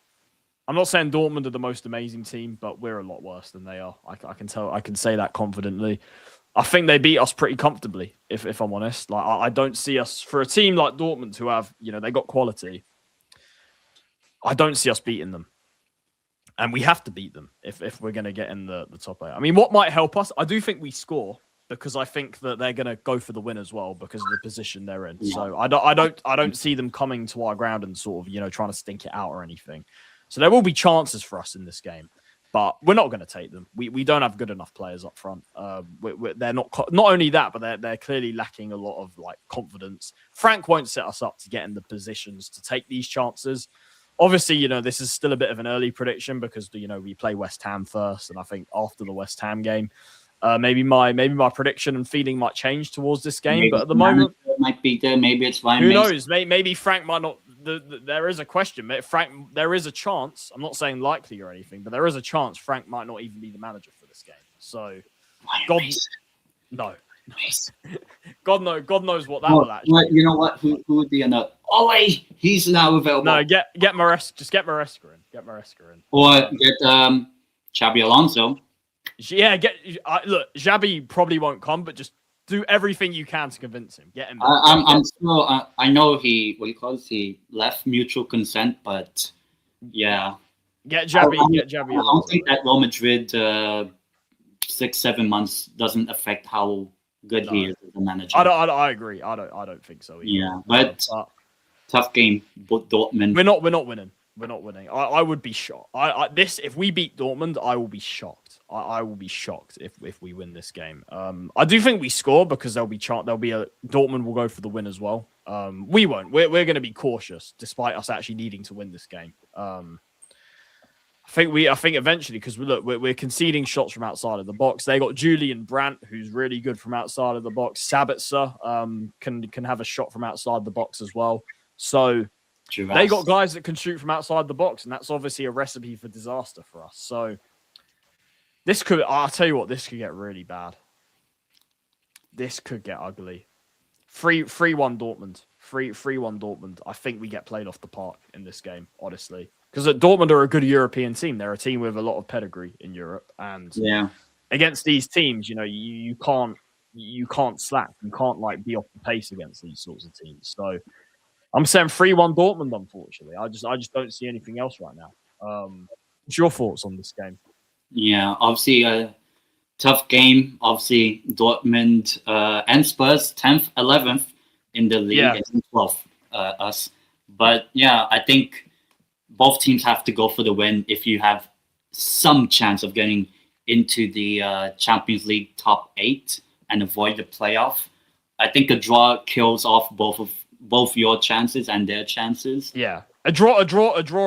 B: I'm not saying Dortmund are the most amazing team, but we're a lot worse than they are. I can say that confidently. I think they beat us pretty comfortably, if I'm honest. Like I don't see us, for a team like Dortmund who have, they got quality. I don't see us beating them. And we have to beat them if we're going to get in the top 8. I mean, what might help us? I do think we score, because I think that they're going to go for the win as well because of the position they're in. Yeah. So I don't see them coming to our ground and sort of, trying to stink it out or anything. So there will be chances for us in this game. But we're not going to take them. We don't have good enough players up front. They're not only that, but they're clearly lacking a lot of confidence. Frank won't set us up to get in the positions to take these chances. Obviously, this is still a bit of an early prediction because we play West Ham first, and I think after the West Ham game, maybe my prediction and feeling might change towards this game. Maybe, but at the moment,
A: might be there. Maybe it's fine.
B: Who knows? Maybe Frank might not. There is a question. Frank, there is a chance. I'm not saying likely or anything, but there is a chance Frank might not even be the manager for this game. So, God knows what that will actually.
A: Well, you know what? Who would be another? Ole, he's now available.
B: No, get Maresca. Just get Maresca in. Get Maresca in.
A: Or get Xabi Alonso.
B: Yeah, look. Xabi probably won't come, but just do everything you can to convince him. Get him.
A: I'm sure. I know he left mutual consent, but yeah.
B: Get Xabi.
A: I don't think that Real Madrid 6-7 months doesn't affect how good he is as a manager.
B: I agree. I don't think so either.
A: Yeah, but tough game. But Dortmund.
B: We're not winning. We're not winning. I would be shocked. If we beat Dortmund, I will be shocked. I will be shocked if we win this game. I do think we score because there'll be Dortmund will go for the win as well. We won't. We're going to be cautious despite us actually needing to win this game. I think eventually, because we're conceding shots from outside of the box. They got Julian Brandt, who's really good from outside of the box. Sabitzer can have a shot from outside the box as well. So they got guys that can shoot from outside the box, and that's obviously a recipe for disaster for us. So I'll tell you what, this could get really bad. This could get ugly. 3-1 Dortmund. 3-1 Dortmund. I think we get played off the park in this game, honestly. Because Dortmund are a good European team. They're a team with a lot of pedigree in Europe. And against these teams, you can't slack. You can't be off the pace against these sorts of teams. So I'm saying 3-1 Dortmund, unfortunately. I just don't see anything else right now. What's your thoughts on this game?
A: Yeah, obviously a tough game. Obviously, Dortmund and Spurs, 10th, 11th in the league, and 12th, us. But yeah, I think both teams have to go for the win if you have some chance of getting into the Champions League top 8 and avoid the playoff. I think a draw kills off both your chances and their chances.
B: Yeah, a draw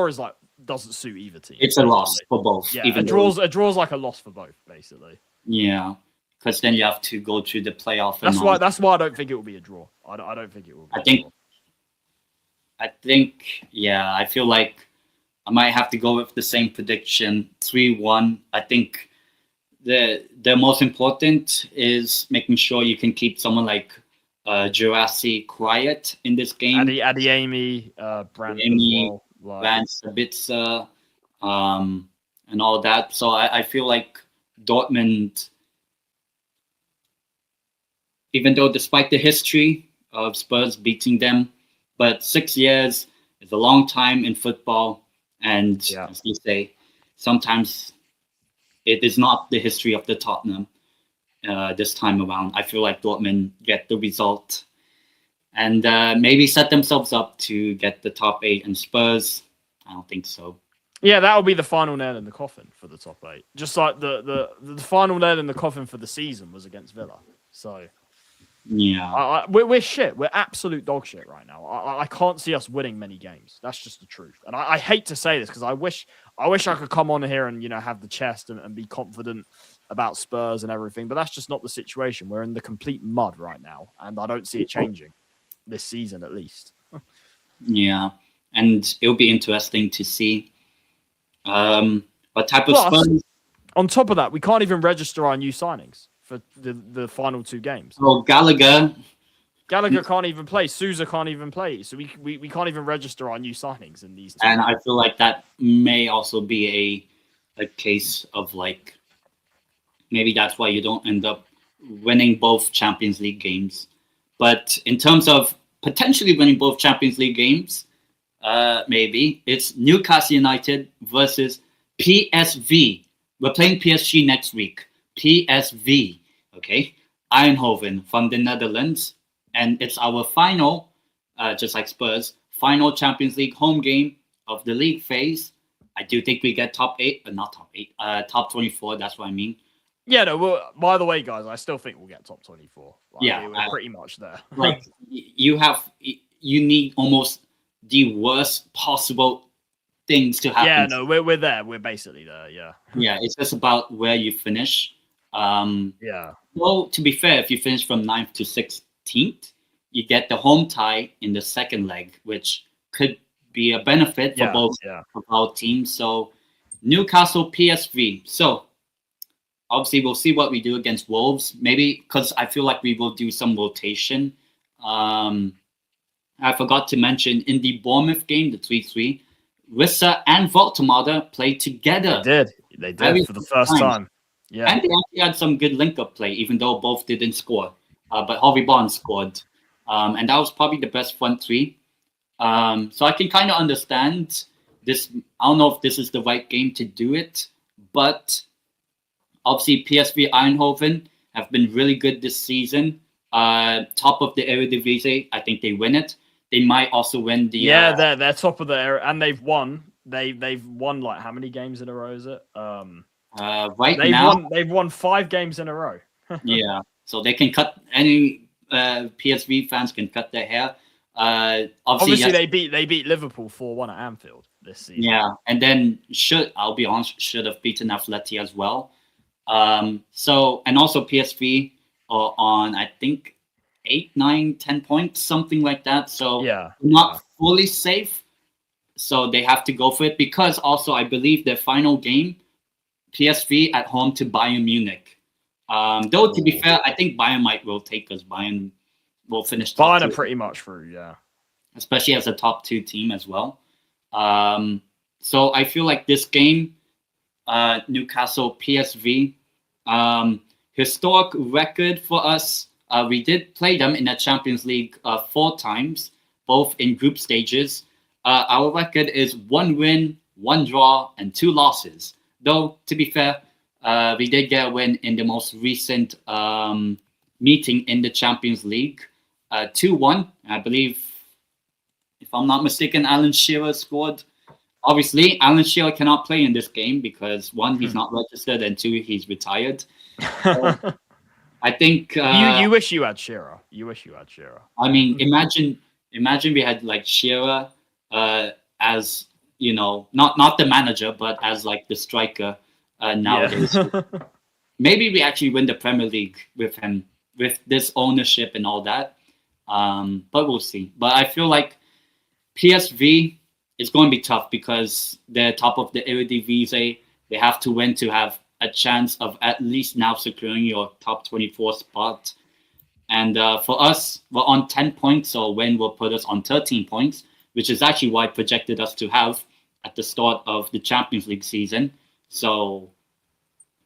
B: is doesn't suit either team.
A: It's a loss for both.
B: Yeah, a draw's like a loss for both, basically.
A: Yeah, because then you have to go through the playoff.
B: That's why I don't think it will be a draw. I don't think it will be.
A: I think. Yeah, I feel like I might have to go with the same prediction, 3-1. I think the most important is making sure you can keep someone like Girassi quiet in this game.
B: Adeyemi, Brandt,
A: Brandt, Sabitzer, and all that. So I feel like Dortmund, even though despite the history of Spurs beating them, but 6 years is a long time in football. And as you say, sometimes it is not the history of the Tottenham this time around. I feel like Dortmund get the result and maybe set themselves up to get the top 8. And Spurs, I don't think so.
B: Yeah, that will be the final nail in the coffin for the top 8. Just like the final nail in the coffin for the season was against Villa. So
A: Yeah.
B: We're shit. We're absolute dog shit right now. I can't see us winning many games. That's just the truth. And I hate to say this because I wish I could come on here and have the chest and be confident about Spurs and everything. But that's just not the situation. We're in the complete mud right now, and I don't see it changing this season at least.
A: Yeah, and it'll be interesting to see what type of Spurs.
B: On top of that, we can't even register our new signings for the final 2 games.
A: Well, Gallagher
B: can't even play. Sousa can't even play. So we can't even register our new signings in these 2
A: and I feel like that may also be a case of like maybe that's why you don't end up winning both Champions League games. But in terms of potentially winning both Champions League games, maybe it's Newcastle United versus PSV. We're playing PSG next week. PSV, okay? Eindhoven from the Netherlands. And it's our final, just like Spurs, final Champions League home game of the league phase. I do think we get top 8, not top 8, top 24. That's what I mean.
B: Yeah, no, well, by the way, guys, I still think we'll get top 24. Like,
A: yeah.
B: We're pretty much there.
A: Like, you need almost the worst possible things to happen.
B: Yeah, no, we're there. We're basically there. Yeah.
A: Yeah, it's just about where you finish.
B: Yeah.
A: Well, to be fair, if you finish from 9th to 16th, you get the home tie in the second leg, which could be a benefit for both of our teams. So, Newcastle, PSV. So, obviously, we'll see what we do against Wolves. Maybe because I feel like we will do some rotation. I forgot to mention in the Bournemouth game, the 3-3. Rissa and Voltemade played together.
B: They did for the first time. Yeah.
A: And they actually had some good link-up play, even though both didn't score. But Harvey Barnes scored. And that was probably the best front 3. So I can kind of understand this. I don't know if this is the right game to do it. But obviously, PSV Eindhoven have been really good this season. Top of the Eredivisie. I think they win it. They might also win the.
B: They're top of the area, and they've won. They've won like how many games in a row is it? They've won 5 games in a row.
A: Yeah, so they can cut any PSV fans can cut their hair. Obviously
B: they beat Liverpool 4-1 at Anfield this season.
A: Yeah, and then I'll be honest, should have beaten Atleti as well. So and also PSV are on I think 8, 9, 10 points, something like that. So not fully safe. So they have to go for it because also I believe their final game, PSV at home to Bayern Munich. Though to be fair, I think Bayern will take us. Bayern will finish top
B: Bayern
A: 2.
B: are pretty much through, yeah.
A: Especially as a top 2 team as well. So I feel like this game, Newcastle PSV, historic record for us. We did play them in the Champions League 4 times, both in group stages. Our record is 1 win, 1 draw, and 2 losses. Though, to be fair, we did get a win in the most recent meeting in the Champions League, 2-1. I believe, if I'm not mistaken, Alan Shearer scored. Obviously, Alan Shearer cannot play in this game because 1, he's not registered, and 2, he's retired. I think
B: you wish you had Shearer.
A: I mean, imagine we had like Shearer as not the manager, but as like the striker nowadays. Maybe we actually win the Premier League with him, with this ownership and all that. But we'll see. But I feel like PSV is going to be tough because they're top of the Eredivisie. They have to win to have a chance of at least now securing your top 24 spot. And for us, we're on 10 points, so win will put us on 13 points, which is actually what I projected us to have at the start of the Champions League season. So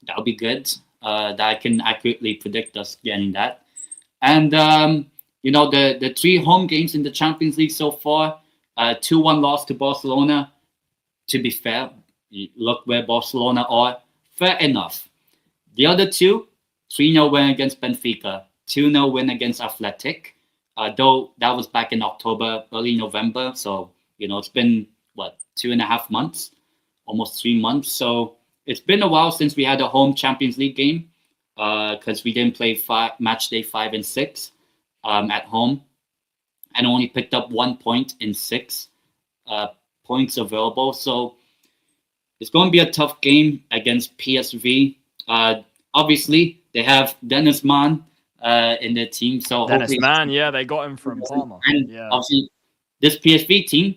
A: that'll be good. That I can accurately predict us getting that. And, the 3 home games in the Champions League so far, 2-1 loss to Barcelona. To be fair, look where Barcelona are. Fair enough. The other 2, 3-0 win against Benfica, 2-0 win against Athletic. Though that was back in October, early November. So, it's been, 2.5 months, almost 3 months. So it's been a while since we had a home Champions League game because we didn't play match day 5 and 6. at home and only picked up 1 point in 6 points available. So it's going to be a tough game against PSV. Obviously, they have Dennis Mann in their team. So
B: Dennis Mann, yeah, they got him from Parma.
A: And
B: yeah.
A: obviously, this PSV team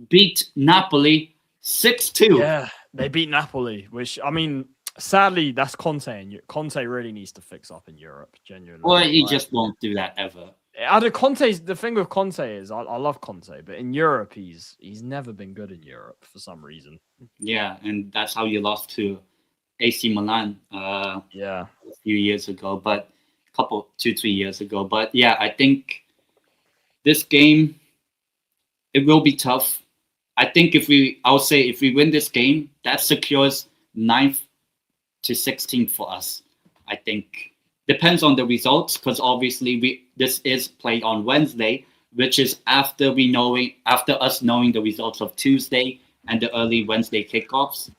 A: beat Napoli 6-2.
B: Yeah, they beat Napoli, which, I mean, sadly, that's Conte. And Conte really needs to fix up in Europe, genuinely.
A: Well, he just won't do that ever.
B: The thing with Conte is, I love Conte, but in Europe, he's never been good in Europe for some reason.
A: Yeah, and that's how you lost to AC Milan a few years ago, but 2-3 years ago. But yeah, I think this game, it will be tough. I think if we win this game, that secures 9th to 16th for us. I think depends on the results, because obviously this is played on Wednesday, which is after us knowing the results of Tuesday and the early Wednesday kickoffs.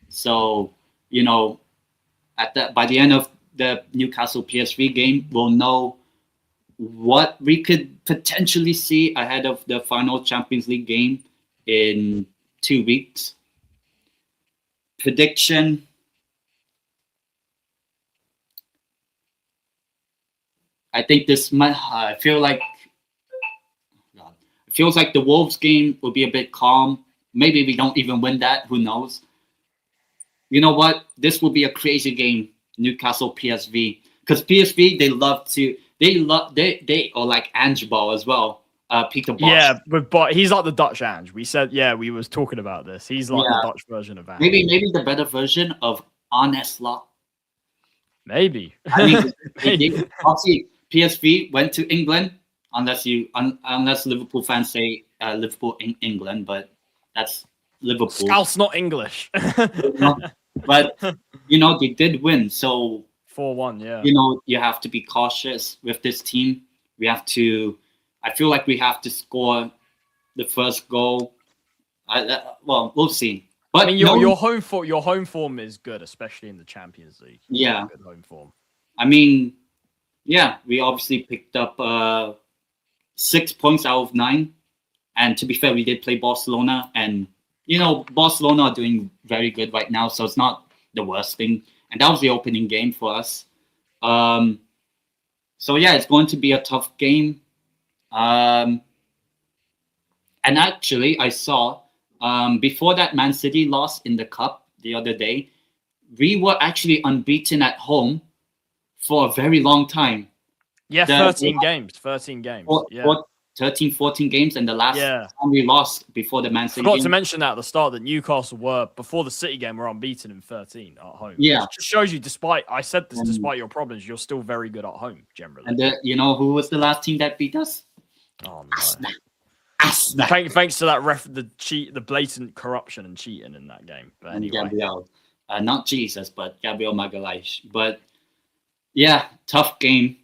A: So, by the end of the Newcastle PSV game, we'll know what we could potentially see ahead of the final Champions League game in 2 weeks. Prediction. I think this might. It feels like the Wolves game will be a bit calm. Maybe we don't even win that. Who knows? You know what? This will be a crazy game, Newcastle PSV, because PSV they are like Ange Ball as well. Peter Bosz.
B: Yeah, but he's like the Dutch Ange. We said, we was talking about this. He's like the Dutch version of Ange.
A: Maybe the better version of Arne Slot.
B: Maybe.
A: I mean, obviously PSV went to England, unless Liverpool fans say Liverpool in England, but that's Liverpool.
B: Scout's not English.
A: But they did win, so
B: 4-1. Yeah.
A: You have to be cautious with this team. I feel like we have to score the first goal. Well, we'll see. But
B: I mean, your home form is good, especially in the Champions League.
A: Yeah,
B: good home form.
A: I mean, yeah, we obviously picked up 6 points out of 9, and to be fair, we did play Barcelona, and Barcelona are doing very good right now, so it's not the worst thing. And that was the opening game for us. So yeah, it's going to be a tough game. And actually, I saw before that Man City lost in the cup the other day, we were actually unbeaten at home for a very long time.
B: Yeah, 13 games. 13
A: games, and the last time we lost before the Man City
B: Forgot
A: game.
B: to mention that at the start that Newcastle were, before the City game, were unbeaten in 13 at home.
A: Yeah.
B: Which just shows you, despite your problems, you're still very good at home, generally.
A: And who was the last team that beat us?
B: Oh, no. Aston. Thanks to that the blatant corruption and cheating in that game. But anyway.
A: Gabriel. Not Jesus, but Gabriel Magalhaes. But yeah, tough game.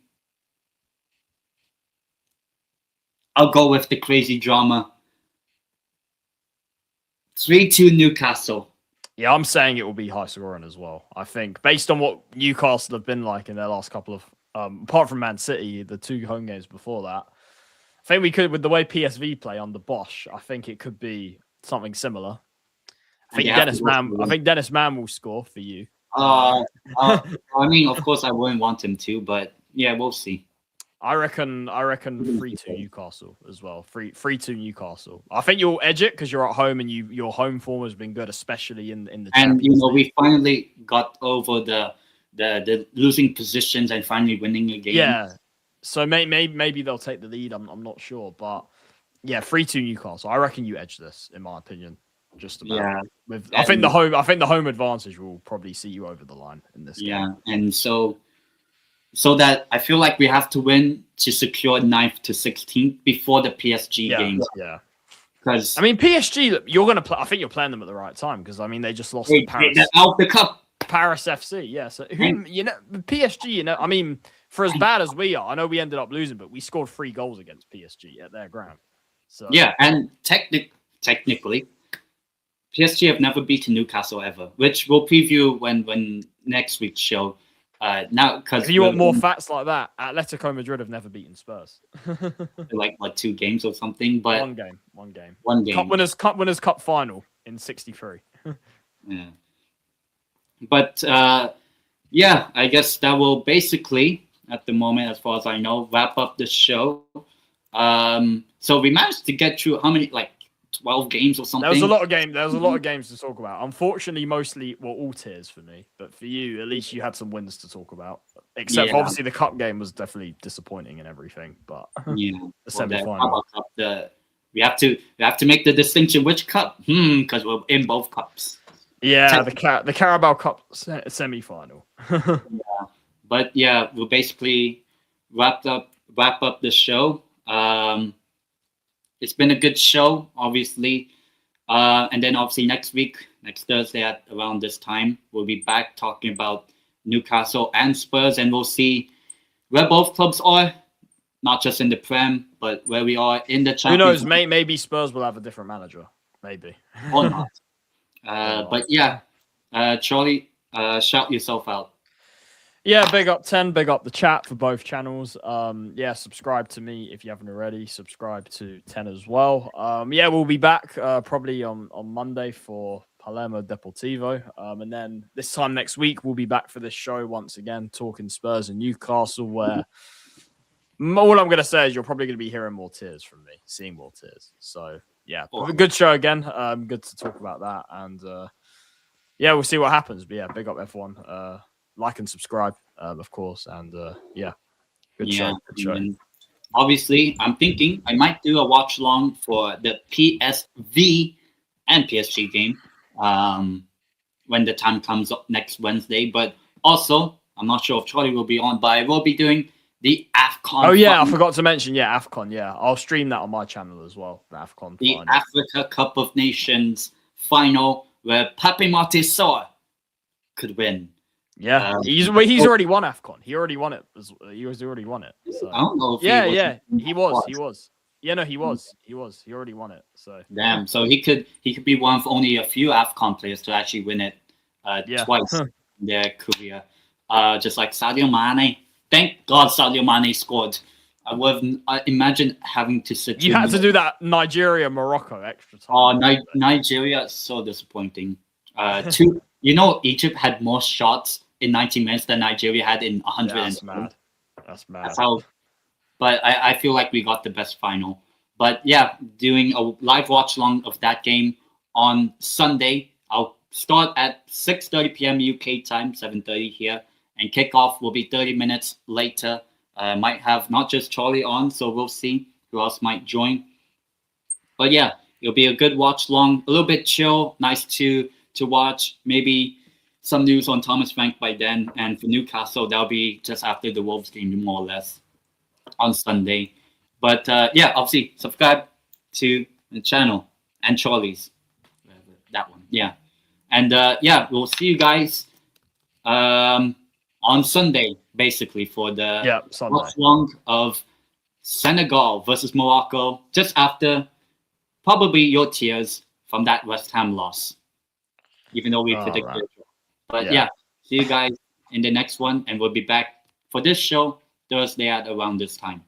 A: I'll go with the crazy drama. 3-2 Newcastle.
B: Yeah, I'm saying it will be high scoring as well. I think, based on what Newcastle have been like in their last couple of, apart from Man City, the 2 home games before that, I think we could, with the way PSV play under Bosz, I think it could be something similar. I think Dennis Mann will score for you.
A: I mean, of course, I wouldn't want him to, but yeah, we'll see.
B: I reckon 3-2 Newcastle as well. 3-2 Newcastle. I think you'll edge it because you're at home and your home form has been good, especially in the Champions League.
A: We finally got over the losing positions and finally winning a game.
B: Yeah. So maybe they'll take the lead. I'm not sure, but yeah, 3-2 Newcastle. I reckon you edge this, in my opinion. Just about.
A: Yeah.
B: I think the home advantage will probably see you over the line in this game.
A: Yeah, and so that I feel like we have to win to secure 9th to 16th before the PSG games.
B: Yeah.
A: Because
B: I mean, PSG, you're going to play. I think you're playing them at the right time because I mean they just lost to Paris.
A: Out the cup.
B: Paris FC, yeah. So PSG, I mean, for as bad as we are, I know we ended up losing, but we scored 3 goals against PSG at their ground. So
A: yeah, and technically, PSG have never beaten Newcastle ever, which we'll preview when next week's show. Now, because
B: If you want more facts like that, Atletico Madrid have never beaten Spurs.
A: like what 2 games or something, but
B: One game.
A: One game.
B: Cup winners cup final in '63.
A: Yeah. But yeah, I guess that will basically, at the moment, as far as I know, wrap up the show. So we managed to get through how many, like 12 games or something?
B: There was a lot of games. There was a lot of games to talk about. Unfortunately, mostly all tears for me. But for you, at least you had some wins to talk about. Except for obviously the cup game was definitely disappointing and everything. But
A: yeah,
B: the semi-final.
A: We have to make the distinction which cup. Because we're in both cups.
B: Yeah, the Carabao Cup semi-final.
A: Yeah. But yeah, we'll basically wrap up the show. It's been a good show, obviously. And then obviously next Thursday at around this time, we'll be back talking about Newcastle and Spurs, and we'll see where both clubs are, not just in the Prem, but where we are in the Champions
B: Who knows? Maybe Spurs will have a different manager. Maybe.
A: Or not. But yeah, Charlie, shout yourself out.
B: Yeah, big up 10, big up the chat for both channels. Yeah, subscribe to me if you haven't already. Subscribe to 10 as well. Yeah, we'll be back probably on Monday for Palermo Deportivo. And then this time next week, we'll be back for this show once again, talking Spurs and Newcastle, where all I'm going to say is you're probably going to be hearing more tears from me, seeing more tears. So, yeah, a good show again. Good to talk about that. And, yeah, we'll see what happens. But, yeah, big up everyone. Like and subscribe, of course. And, yeah, good show.
A: And obviously, I'm thinking I might do a watch-along for the PSV and PSG game when the time comes up next Wednesday. But also, I'm not sure if Charlie will be on, but I will be doing the AFCON.
B: Oh, yeah, I forgot to mention, AFCON, I'll stream that on my channel as well, the AFCON
A: the
B: final.
A: Africa Cup of Nations final, where Pape Matisor could win.
B: Yeah, he's already won AFCON. He already won it. He already won it. So.
A: I don't know if
B: he was. Yeah, no, he was. He already won it. So
A: damn. So he could be one of only a few AFCON players to actually win it twice in their career. Just like Sadio Mane. Thank God Sadio Mane scored. I would imagine having to sit.
B: You had to do that Nigeria-Morocco extra time.
A: Oh, Nigeria is so disappointing. Egypt had more shots in 90 minutes than Nigeria had in 100.
B: That's mad.
A: That's how. But I feel like we got the best final. But yeah, doing a live watch along of that game on Sunday. I'll start at 6:30 p.m. UK time, 7:30 here, and kickoff will be 30 minutes later. Might have not just Charlie on, so we'll see who else might join. But yeah, it'll be a good watch long, a little bit chill, nice to watch. Maybe some news on Thomas Frank by then, and for Newcastle, that'll be just after the Wolves game, more or less, on Sunday. But yeah, obviously subscribe to the channel and Charlie's, that one, yeah. And yeah, we'll see you guys on Sunday, basically, for the watch long of Senegal versus Morocco, just after probably your tears from that West Ham loss. Even though we predicted it. But yeah, see you guys in the next one, and we'll be back for this show Thursday at around this time.